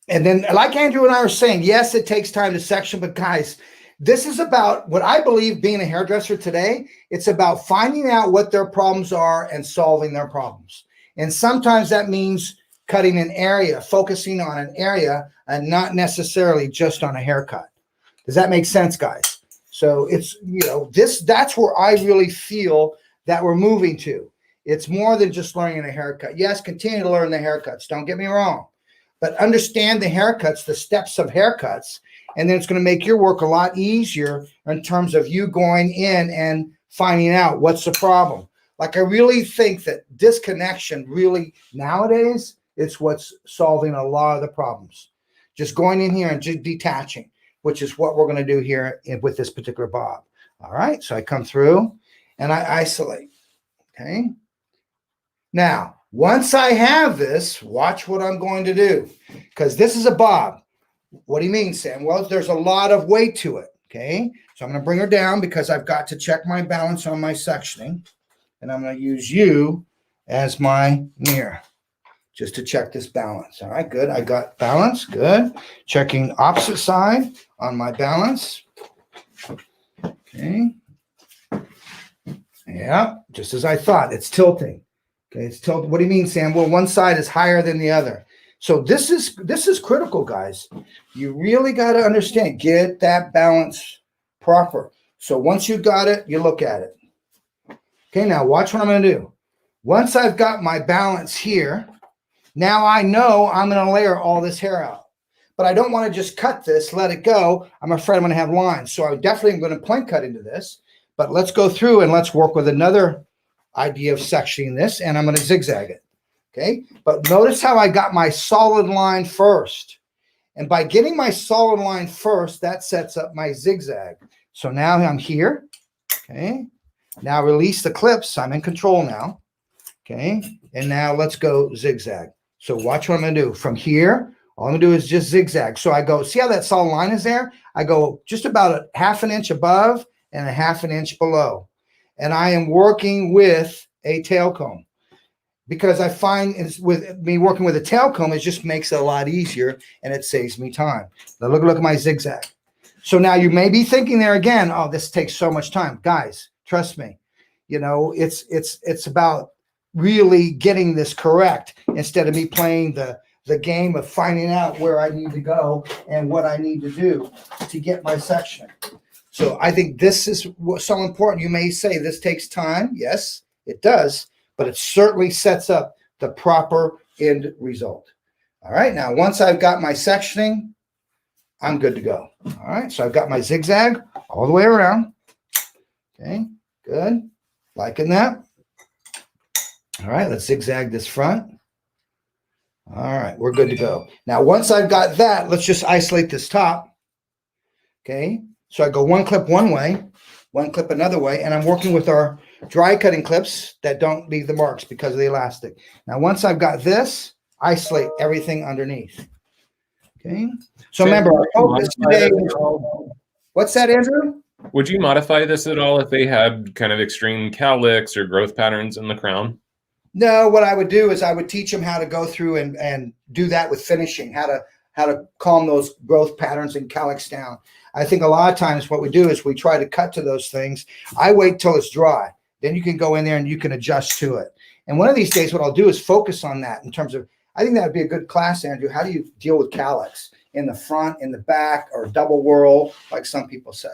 And then like Andrew and I were saying, yes, it takes time to section, but guys, this is about what I believe being a hairdresser today. It's about finding out what their problems are and solving their problems. And sometimes that means cutting an area, focusing on an area and not necessarily just on a haircut. Does that make sense, guys? So it's, that's where I really feel that we're moving to. It's more than just learning a haircut. Yes, continue to learn the haircuts. Don't get me wrong. But understand the haircuts, the steps of haircuts, and then it's going to make your work a lot easier in terms of you going in and finding out what's the problem. Like I really think that disconnection really nowadays, it's what's solving a lot of the problems. Just going in here and just detaching, which is what we're going to do here with this particular bob. All right, so I come through and I isolate. Okay. Now, once I have this, watch what I'm going to do, because this is a bob. What do you mean, Sam? Well, there's a lot of weight to it, okay? So I'm going to bring her down because I've got to check my balance on my sectioning, and I'm going to use you as my mirror just to check this balance. All right, good. I got balance, good. Checking opposite side on my balance. Okay. Yeah, just as I thought, it's tilting. Okay, it's tilted. What do you mean, Sam? Well, one side is higher than the other. So this is critical, guys. You really got to understand, get that balance proper. So once you got it, you look at it. Okay, now watch what I'm going to do. Once I've got my balance here, now I know I'm going to layer all this hair out. But I don't want to just cut this, let it go. I'm afraid I'm going to have lines. So I definitely am going to point cut into this. But let's go through and let's work with another idea of sectioning this, and I'm going to zigzag it. Okay, but notice how I got my solid line first. And by getting my solid line first, that sets up my zigzag. So now I'm here. Okay, now release the clips. I'm in control now. Okay, and now let's go zigzag. So watch what I'm going to do. From here, all I'm going to do is just zigzag. So I go, see how that solid line is there? I go just about a half an inch above and a half an inch below. And I am working with a tail comb, because I find with me working with a tail comb, it just makes it a lot easier and it saves me time. Now look at my zigzag. So now you may be thinking there again, oh, this takes so much time. Guys, trust me, it's about really getting this correct instead of me playing the game of finding out where I need to go and what I need to do to get my section. So I think this is so important. You may say this takes time. Yes, it does, but it certainly sets up the proper end result. All right, now once I've got my sectioning, I'm good to go. All right, so I've got my zigzag all the way around. Okay, good. Liking that. All right, let's zigzag this front. All right, we're good to go. Now, once I've got that, let's just isolate this top. Okay, so I go one clip one way, one clip another way, and I'm working with our dry cutting clips that don't leave the marks because of the elastic. Now, once I've got this, isolate everything underneath. Okay, so remember, our focus today is, what's that, Andrew? Would you modify this at all if they had kind of extreme cowlicks or growth patterns in the crown? No, what I would do is I would teach them how to go through and do that with finishing, how to calm those growth patterns and cowlicks down. I think a lot of times what we do is we try to cut to those things. I wait till it's dry. Then you can go in there and you can adjust to it. And one of these days, what I'll do is focus on that in terms of, I think that would be a good class, Andrew. How do you deal with cowlicks in the front, in the back, or double whirl, like some people say?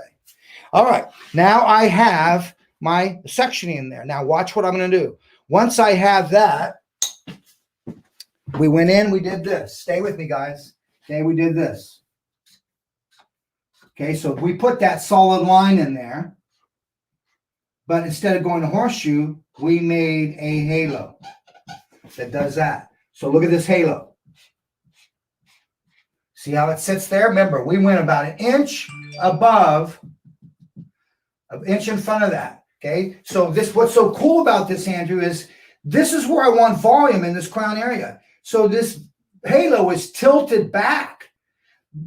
All right, now I have my sectioning in there. Now watch what I'm going to do. Once I have that, we went in, we did this. Stay with me, guys. Okay, we did this. Okay, so we put that solid line in there, but instead of going to horseshoe, we made a halo that does that. So look at this halo. See how it sits there? Remember, we went about an inch above, an inch in front of that. Okay, so this, what's so cool about this, Andrew, is this is where I want volume in this crown area. So this halo is tilted back.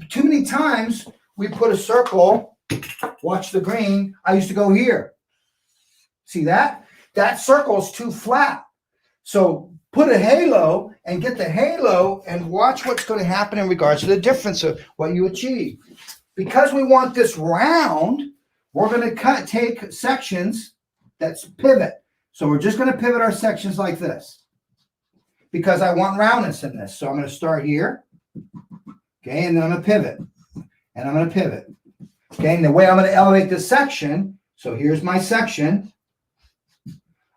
Too many times we put a circle, watch the green, I used to go here. See that? That circle is too flat. So put a halo and get the halo and watch what's going to happen in regards to the difference of what you achieve. Because we want this round, we're going to take sections that's pivot. So we're just going to pivot our sections like this because I want roundness in this. So I'm going to start here. Okay, and then I'm going to pivot. And I'm going to pivot. Okay, and the way I'm going to elevate this section, so here's my section.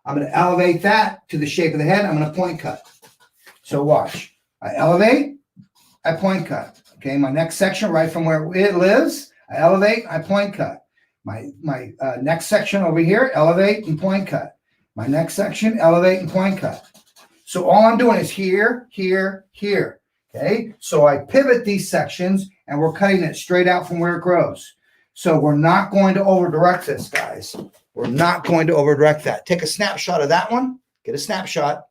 I'm going to elevate that to the shape of the head. I'm going to point cut. So watch. I elevate, I point cut. Okay, my next section right from where it lives, I elevate, I point cut. My next section over here, elevate and point cut. My next section, elevate and point cut. So all I'm doing is here, here, here. Okay, so I pivot these sections and we're cutting it straight out from where it grows. So we're not going to over direct this, guys. We're not going to over direct that. Take a snapshot of that one. Get a snapshot.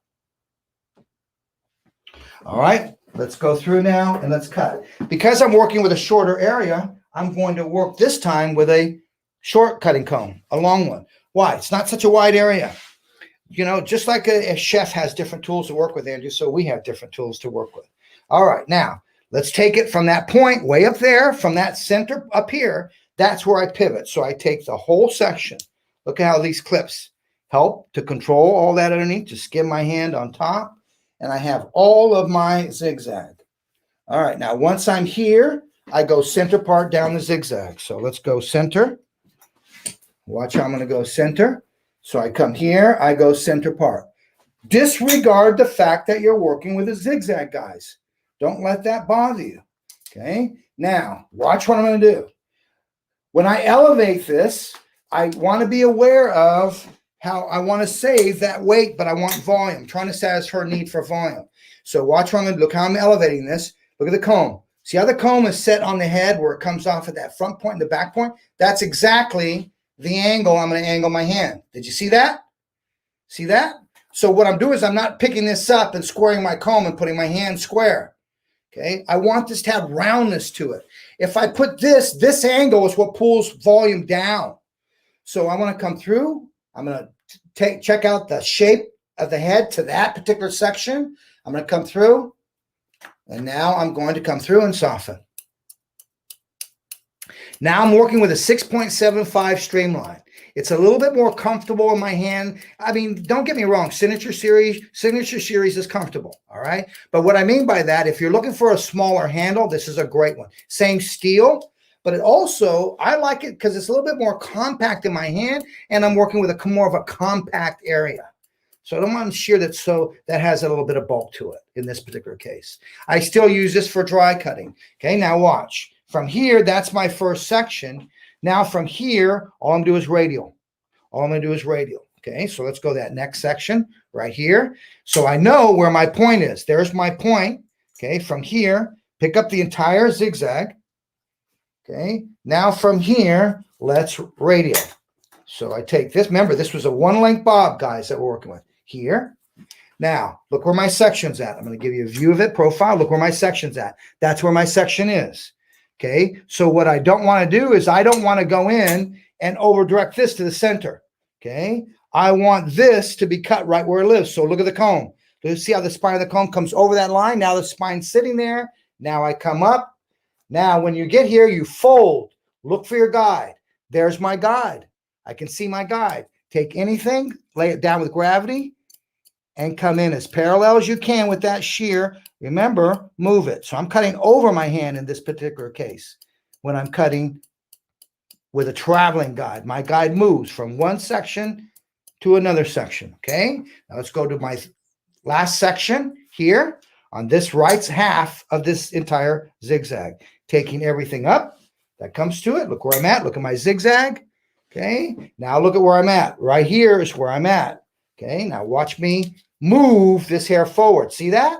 All right, let's go through now and let's cut. Because I'm working with a shorter area, I'm going to work this time with a short cutting comb, a long one. Why? It's not such a wide area. You know, just like a chef has different tools to work with, Andrew, so we have different tools to work with. All right, now let's take it from that point way up there, from that center up here. That's where I pivot. So I take the whole section. Look at how these clips help to control all that underneath. Just skim my hand on top, and I have all of my zigzag. All right, now once I'm here, I go center part down the zigzag. So let's go center. Watch how I'm going to go center. So I come here, I go center part. Disregard the fact that you're working with a zigzag, guys. Don't let that bother you. Okay, now watch what I'm going to do. When I elevate this, I want to be aware of how I want to save that weight, but I want volume. I'm trying to satisfy her need for volume. So watch what I'm going to look how I'm elevating this. Look at the comb. See how the comb is set on the head where it comes off at that front point and the back point? That's exactly the angle I'm going to angle my hand. Did you see that? See that? So what I'm doing is I'm not picking this up and squaring my comb and putting my hand square. Okay, I want this to have roundness to it. If I put this angle is what pulls volume down. So I want to come through. I'm going to check out the shape of the head to that particular section. I'm going to come through. And now I'm going to come through and soften. Now I'm working with a 6.75 streamline. It's a little bit more comfortable in my hand. I mean, don't get me wrong. Signature series is comfortable. All right. But what I mean by that, if you're looking for a smaller handle, this is a great one. Same steel, but it also, I like it because it's a little bit more compact in my hand and I'm working with a more of a compact area. So I don't want shear that has a little bit of bulk to it in this particular case. I still use this for dry cutting. Okay, now watch. From here, that's my first section. Now from here, all I'm doing is radial. All I'm going to do is radial. Okay, so let's go to that next section right here. So I know where my point is. There's my point. Okay, from here, pick up the entire zigzag. Okay, now from here, let's radial. So I take this. Remember, this was a one length bob, guys, that we're working with here. Now, look where my section's at. I'm going to give you a view of it, profile. Look where my section's at. That's where my section is. Okay, so what I don't want to do is I don't want to go in and over direct this to the center. Okay, I want this to be cut right where it lives. So look at the comb. Do you see how the spine of the comb comes over that line? Now the spine's sitting there. Now I come up. Now when you get here, you fold. Look for your guide. There's my guide. I can see my guide. Take anything, lay it down with gravity, and come in as parallel as you can with that shear. Remember, move it. So I'm cutting over my hand in this particular case when I'm cutting with a traveling guide. My guide moves from one section to another section, okay? Now let's go to my last section here on this right half of this entire zigzag. Taking everything up that comes to it. Look where I'm at. Look at my zigzag. Okay, now look at where I'm at. Right here is where I'm at. Okay, now watch me move this hair forward. See that?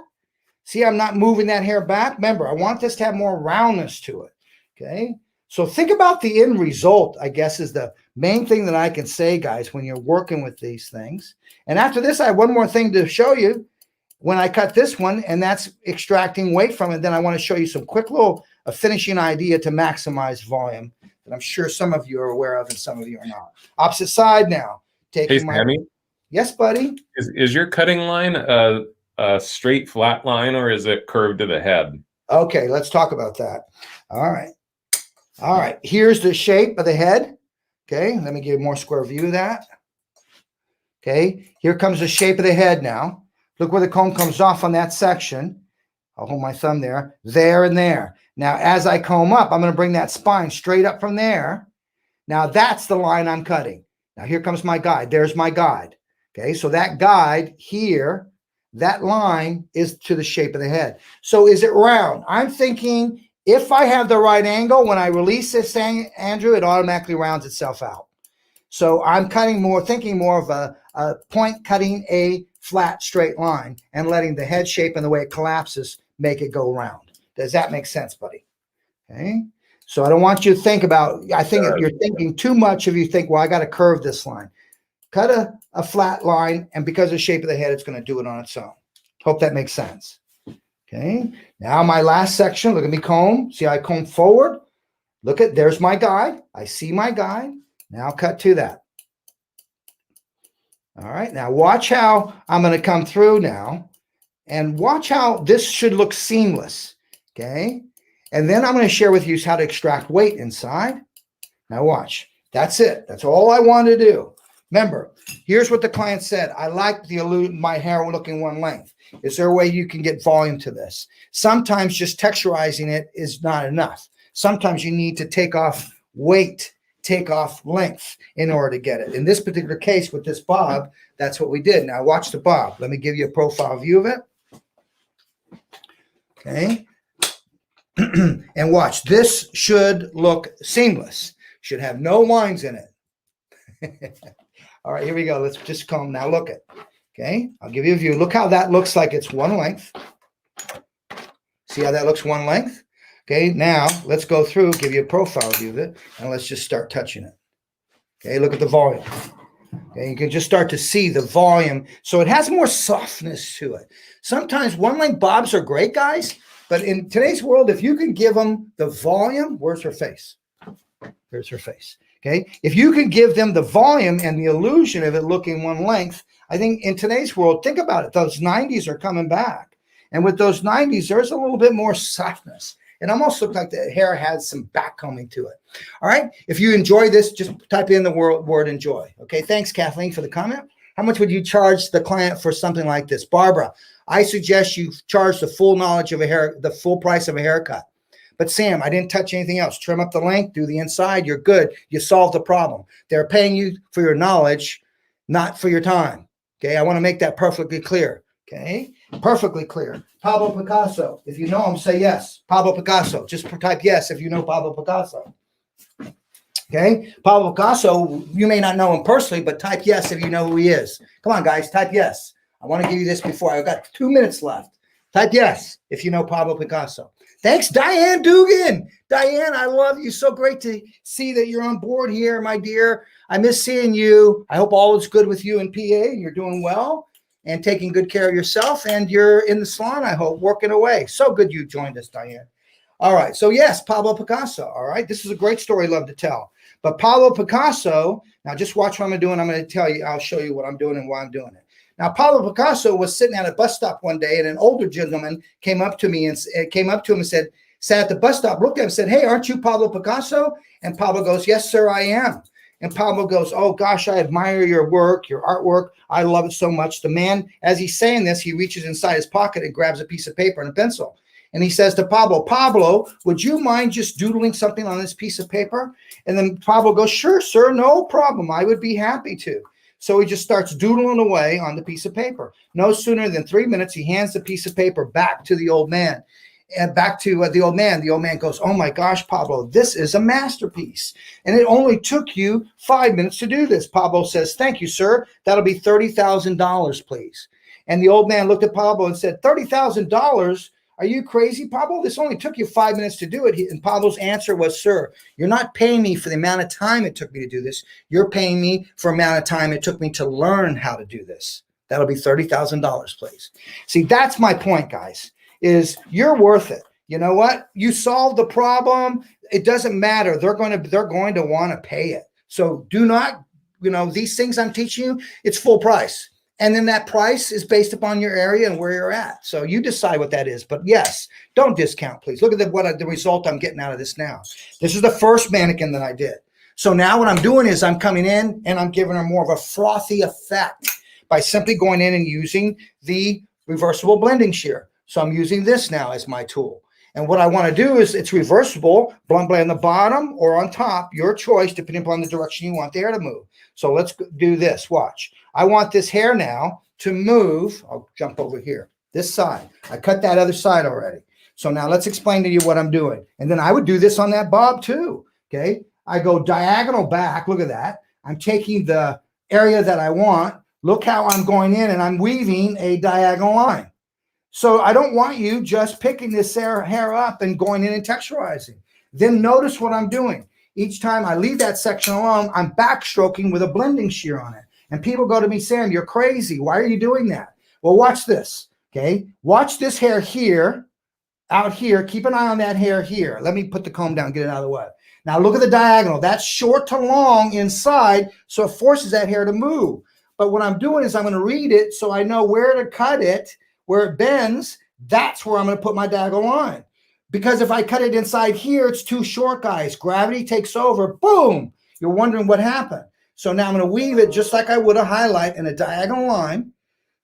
See, I'm not moving that hair back. Remember, I want this to have more roundness to it. Okay, so think about the end result, I guess, is the main thing that I can say, guys, when you're working with these things. And after this, I have one more thing to show you when I cut this one, and that's extracting weight from it. Then I want to show you some quick little finishing idea to maximize volume that I'm sure some of you are aware of and some of you are not. Opposite side now. Hey, Sammy? Yes, buddy? Is your cutting line a straight flat line, or is it curved to the head? Okay, let's talk about that. All right. All right, here's the shape of the head. Okay, let me give you a more square view of that. Okay, here comes the shape of the head now. Look where the comb comes off on that section. I'll hold my thumb there, and there. Now, as I comb up, I'm going to bring that spine straight up from there. Now, that's the line I'm cutting. Now, here comes my guide. There's my guide. Okay, so that guide here, that line is to the shape of the head. So is it round? I'm thinking if I have the right angle, when I release this thing, Andrew, it automatically rounds itself out. So I'm cutting more, thinking more of a point cutting a flat straight line and letting the head shape and the way it collapses make it go round. Does that make sense, buddy? Okay. So I don't want you to think about, I think if you're thinking too much, if you think, well, I got to curve this line. Cut a flat line, and because of the shape of the head, it's going to do it on its own. Hope that makes sense. Okay. Now my last section, look at me comb. See how I comb forward? Look at, there's my guide. I see my guide. Now cut to that. All right. Now watch how I'm going to come through now. And watch how this should look seamless, okay? And then I'm going to share with you how to extract weight inside. Now watch. That's it. That's all I want to do. Remember, here's what the client said. I like my hair looking one length. Is there a way you can get volume to this? Sometimes just texturizing it is not enough. Sometimes you need to take off weight, take off length in order to get it. In this particular case with this bob, that's what we did. Now watch the bob. Let me give you a profile view of it. Okay. And watch, this should look seamless. Should have no lines in it. All right, here we go. Let's just comb. Now look at. Okay, I'll give you a view. Look how that looks like it's one length. See how that looks one length? Okay, now let's go through, give you a profile view of it, and let's just start touching it. Okay, look at the volume. Okay, you can just start to see the volume. So it has more softness to it. Sometimes one length bobs are great, guys, but in today's world, if you can give them the volume, where's her face? There's her face. Okay, if you can give them the volume and the illusion of it looking one length, I think in today's world, think about it. Those 90s are coming back. And with those 90s, there's a little bit more softness. It almost looked like the hair had some backcombing to it. All right. If you enjoy this, just type in the word enjoy. Okay. Thanks, Kathleen, for the comment. How much would you charge the client for something like this? Barbara, I suggest you charge the full knowledge of the full price of a haircut. But Sam, I didn't touch anything else. Trim up the length, do the inside. You're good. You solved the problem. They're paying you for your knowledge, not for your time. Okay, I want to make that perfectly clear. Okay, perfectly clear. Pablo Picasso. If you know him, say yes. Pablo Picasso. Just type yes if you know Pablo Picasso. Okay, Pablo Picasso, you may not know him personally, but type yes if you know who he is. Come on, guys, type yes. I want to give you this before. I've got 2 minutes left. Type yes if you know Pablo Picasso. Thanks, Diane Dugan. Diane, I love you. So great to see that you're on board here, my dear. I miss seeing you. I hope all is good with you in PA and you're doing well and taking good care of yourself. And you're in the salon, I hope, working away. So good you joined us, Diane. All right. So, yes, Pablo Picasso. All right. This is a great story I love to tell. But Pablo Picasso, now just watch what I'm doing. I'm going to tell you, I'll show you what I'm doing and why I'm doing it. Now, Pablo Picasso was sitting at a bus stop one day, and an older gentleman came up to me and said, sat at the bus stop, looked at him and said, "Hey, aren't you Pablo Picasso?" And Pablo goes, "Yes, sir, I am." And Pablo goes, "Oh, gosh, I admire your work, your artwork. I love it so much." The man, as he's saying this, he reaches inside his pocket and grabs a piece of paper and a pencil. And he says to Pablo, "Pablo, would you mind just doodling something on this piece of paper?" And then Pablo goes, "Sure, sir, no problem. I would be happy to." So he just starts doodling away on the piece of paper. No sooner than 3 minutes, he hands the piece of paper back to the old man. And back to the old man. The old man goes, "Oh my gosh, Pablo, this is a masterpiece. And it only took you 5 minutes to do this." Pablo says, "Thank you, sir. That'll be $30,000, please." And the old man looked at Pablo and said, "$30,000? Are you crazy, Pablo? This only took you 5 minutes to do it." And Pablo's answer was, "Sir, you're not paying me for the amount of time it took me to do this. You're paying me for the amount of time it took me to learn how to do this. That'll be $30,000, please." See, that's my point, guys, is you're worth it. You know what? You solved the problem. It doesn't matter. They're going to want to pay it. So do not, these things I'm teaching you, it's full price. And then that price is based upon your area and where you're at. So you decide what that is. But yes, don't discount, please. Look at the result I'm getting out of this now. This is the first mannequin that I did. So now what I'm doing is I'm coming in and I'm giving her more of a frothy effect by simply going in and using the reversible blending shear. So I'm using this now as my tool. And what I want to do is it's reversible, blend on the bottom or on top, your choice, depending upon the direction you want the hair to move. So let's do this. Watch. I want this hair now to move. I'll jump over here, this side. I cut that other side already. So now let's explain to you what I'm doing. And then I would do this on that bob too. Okay. I go diagonal back. Look at that. I'm taking the area that I want. Look how I'm going in and I'm weaving a diagonal line. So I don't want you just picking this hair up and going in and texturizing. Then notice what I'm doing. Each time I leave that section alone, I'm backstroking with a blending shear on it. And people go to me, "Sam, you're crazy. Why are you doing that?" Well, watch this, okay? Watch this hair here, out here. Keep an eye on that hair here. Let me put the comb down, get it out of the way. Now look at the diagonal. That's short to long inside, so it forces that hair to move. But what I'm doing is I'm going to read it so I know where to cut it, where it bends. That's where I'm going to put my diagonal line. Because if I cut it inside here, it's too short, guys. Gravity takes over. Boom. You're wondering what happened. So now I'm going to weave it just like I would a highlight in a diagonal line.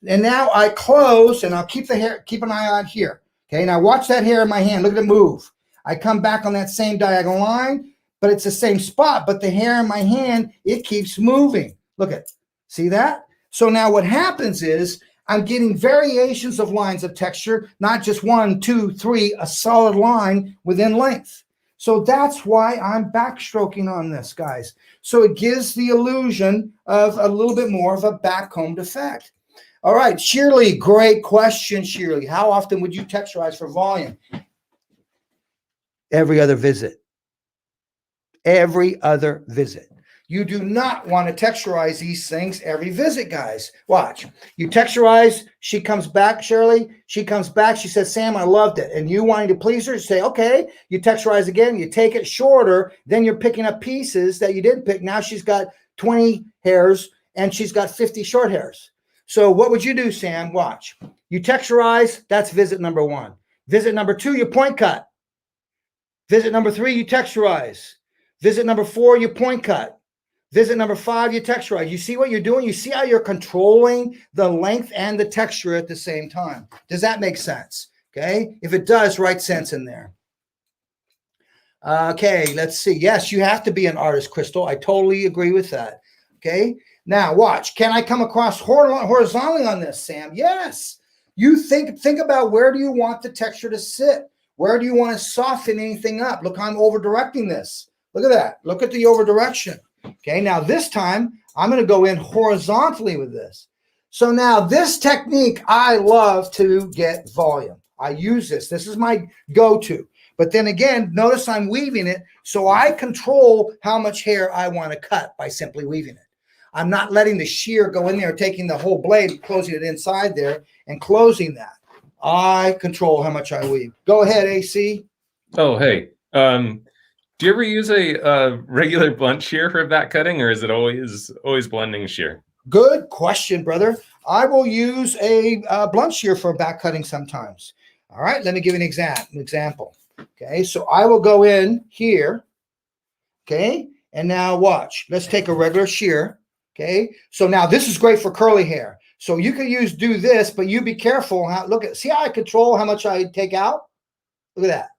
And now I close and I'll keep the hair, keep an eye on here. Okay. Now watch that hair in my hand. Look at it move. I come back on that same diagonal line, but it's the same spot. But the hair in my hand, it keeps moving. Look at, see that? So now what happens is I'm getting variations of lines of texture, not just 1, 2, 3, a solid line within length. So that's why I'm backstroking on this, guys. So it gives the illusion of a little bit more of a backcombed effect. All right, Shirley, great question, Shirley. How often would you texturize for volume? Every other visit. Every other visit. You do not want to texturize these things every visit, guys. Watch. You texturize, she comes back, Shirley. She comes back, she says, "Sam, I loved it." And you wanting to please her, you say, "Okay." You texturize again, you take it shorter, then you're picking up pieces that you didn't pick. Now she's got 20 hairs and she's got 50 short hairs. So what would you do, Sam? Watch. You texturize, that's visit number 1. Visit number 2, you point cut. Visit number 3, you texturize. Visit number 4, you point cut. Visit number 5, you texturize. You see what you're doing? You see how you're controlling the length and the texture at the same time. Does that make sense? Okay. If it does, write sense in there. Okay, let's see. Yes, you have to be an artist, Crystal. I totally agree with that. Okay. Now watch. Can I come across horizontally on this, Sam? Yes. You think about where do you want the texture to sit? Where do you want to soften anything up? Look, I'm over directing this. Look at that. Look at the over direction. Okay. Now this time I'm going to go in horizontally with this. So now this technique, I love to get volume. I use this. This is my go-to. But then again, notice I'm weaving it, so I control how much hair I want to cut by simply weaving it. I'm not letting the shear go in there, taking the whole blade, closing it inside there, and closing that. I control how much I weave. Go ahead, AC. Oh, hey. Do you ever use a regular blunt shear for back cutting, or is it always blending shear? Good question, brother. I will use a blunt shear for back cutting sometimes. All right, let me give you an example. Okay, so I will go in here. Okay, and now watch. Let's take a regular shear. Okay, so now this is great for curly hair. So you can do this, but you be careful. See how I control how much I take out? Look at that.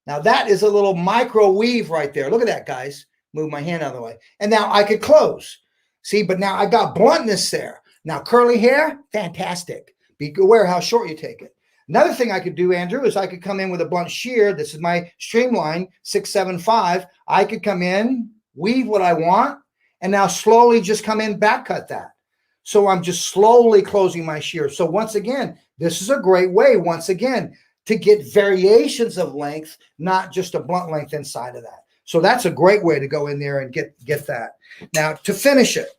Now that is a little micro weave right there. Look at that, guys. Move my hand out of the way. And now I could close. See, but now I got bluntness there. Now curly hair, fantastic. Be aware how short you take it. Another thing I could do, Andrew, is I could come in with a blunt shear. This is my streamline 675. I could come in, weave what I want, and now slowly just come in, back cut that. So I'm just slowly closing my shear. So once again, this is a great way, once again, to get variations of length, not just a blunt length inside of that. So that's a great way to go in there and get that. Now, to finish it,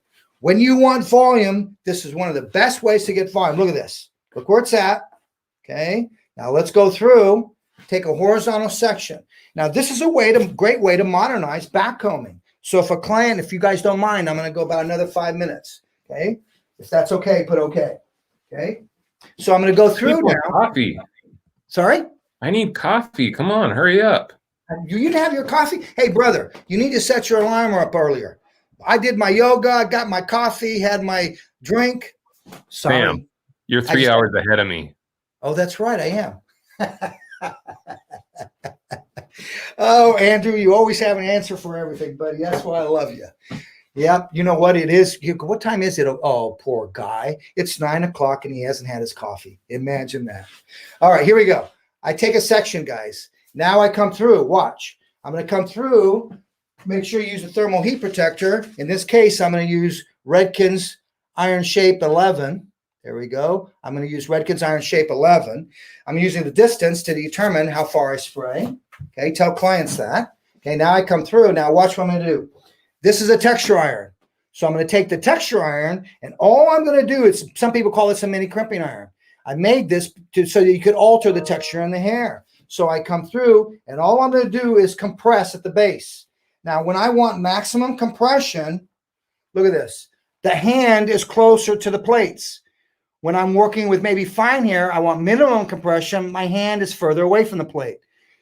when you want volume, this is one of the best ways to get volume. Look at this. Look where it's at. Okay. Now let's go through, take a horizontal section. Now this is a great way to modernize backcombing. So if you guys don't mind, I'm going to go about another 5 minutes. Okay. If that's okay, put okay. Okay. So I'm going to go through now. Coffee. Sorry? I need coffee. Come on, hurry up. You need to have your coffee? Hey, brother, you need to set your alarm up earlier. I did my yoga, got my coffee, had my drink. Sorry. Bam. You're 3 hours ahead of me. Oh, that's right. I am. Oh, Andrew, you always have an answer for everything, buddy. That's why I love you. Yep. You know what it is? What time is it? Oh, poor guy. It's 9 o'clock and he hasn't had his coffee. Imagine that. All right, here we go. I take a section, guys. Now I come through. Watch. I'm going to come through. Make sure you use a thermal heat protector. In this case, I'm going to use Redken's Iron Shape 11. There we go. I'm going to use Redken's Iron Shape 11. I'm using the distance to determine how far I spray. Okay, tell clients that. Okay, now I come through. Now watch what I'm going to do. This is a texture iron. So I'm going to take the texture iron, and all I'm going to do is, some people call this a mini crimping iron. I made this so that you could alter the texture in the hair. So I come through, and all I'm going to do is compress at the base. Now, when I want maximum compression, look at this. The hand is closer to the plates. When I'm working with maybe fine hair, I want minimum compression. My hand is further away from the plate.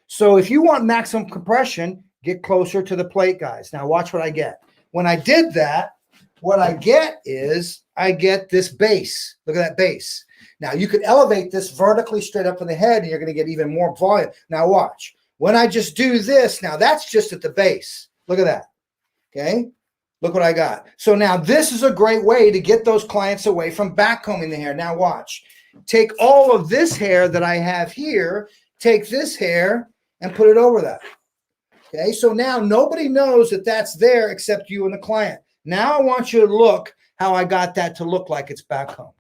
So if you want maximum compression, get closer to the plate, guys. Now watch what I get. When I did that, what I get is I get this base. Look at that base. Now you could elevate this vertically straight up in the head and you're going to get even more volume. Now watch. When I just do this, now that's just at the base. Look at that. Okay. Look what I got. So now this is a great way to get those clients away from backcombing the hair. Now watch. Take all of this hair that I have here, take this hair and put it over that. Okay, so now nobody knows that that's there except you and the client. Now I want you to look how I got that to look like it's backcombed.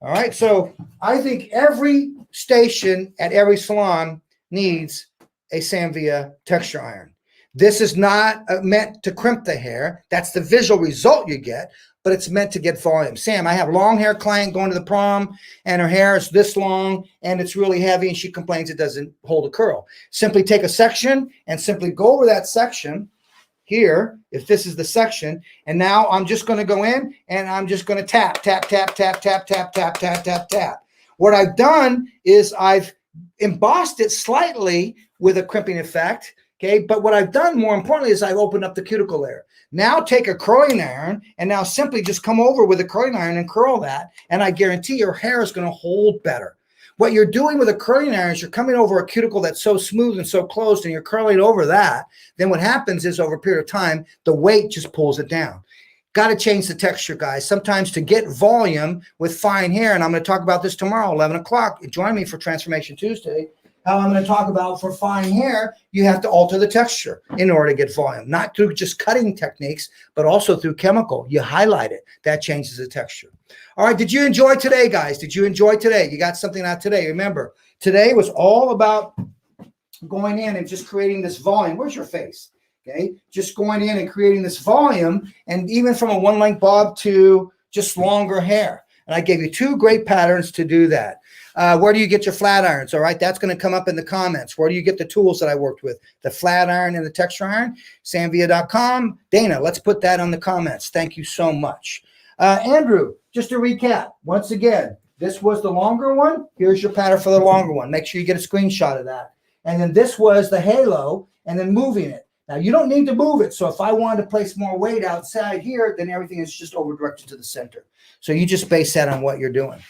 All right, so I think every station at every salon needs a Samvia texture iron. This is not meant to crimp the hair. That's the visual result you get, but it's meant to get volume. Sam, I have long hair client going to the prom and her hair is this long and it's really heavy and she complains it doesn't hold a curl. Simply take a section and simply go over that section here, if this is the section, and now I'm just going to go in and I'm just going to tap, tap, tap, tap, tap, tap, tap, tap, tap, tap. What I've done is I've embossed it slightly with a crimping effect. Okay, but what I've done more importantly is I've opened up the cuticle layer. Now take a curling iron and now simply just come over with a curling iron and curl that, and I guarantee your hair is going to hold better. What you're doing with a curling iron is you're coming over a cuticle that's so smooth and so closed and you're curling over that. Then what happens is over a period of time, the weight just pulls it down. got to change the texture, guys. Sometimes to get volume with fine hair, and I'm going to talk about this tomorrow, 11 o'clock. Join me for Transformation Tuesday. How I'm going to talk about for fine hair, you have to alter the texture in order to get volume, not through just cutting techniques, but also through chemical. You highlight it. That changes the texture. All right. Did you enjoy today, guys? Did you enjoy today? You got something out today. Remember, today was all about going in and just creating this volume. Where's your face? Okay, just going in and creating this volume, and even from a one length bob to just longer hair. And I gave you 2 great patterns to do that. Where do you get your flat irons? All right, that's going to come up in the comments. Where do you get the tools that I worked with? The flat iron and the texture iron? Samvia.com. Dana, let's put that on the comments. Thank you so much. Andrew, just to recap, once again, this was the longer one. Here's your pattern for the longer one. Make sure you get a screenshot of that. And then this was the halo, and then moving it. Now, you don't need to move it. So if I wanted to place more weight outside here, then everything is just over directed to the center. So you just base that on what you're doing.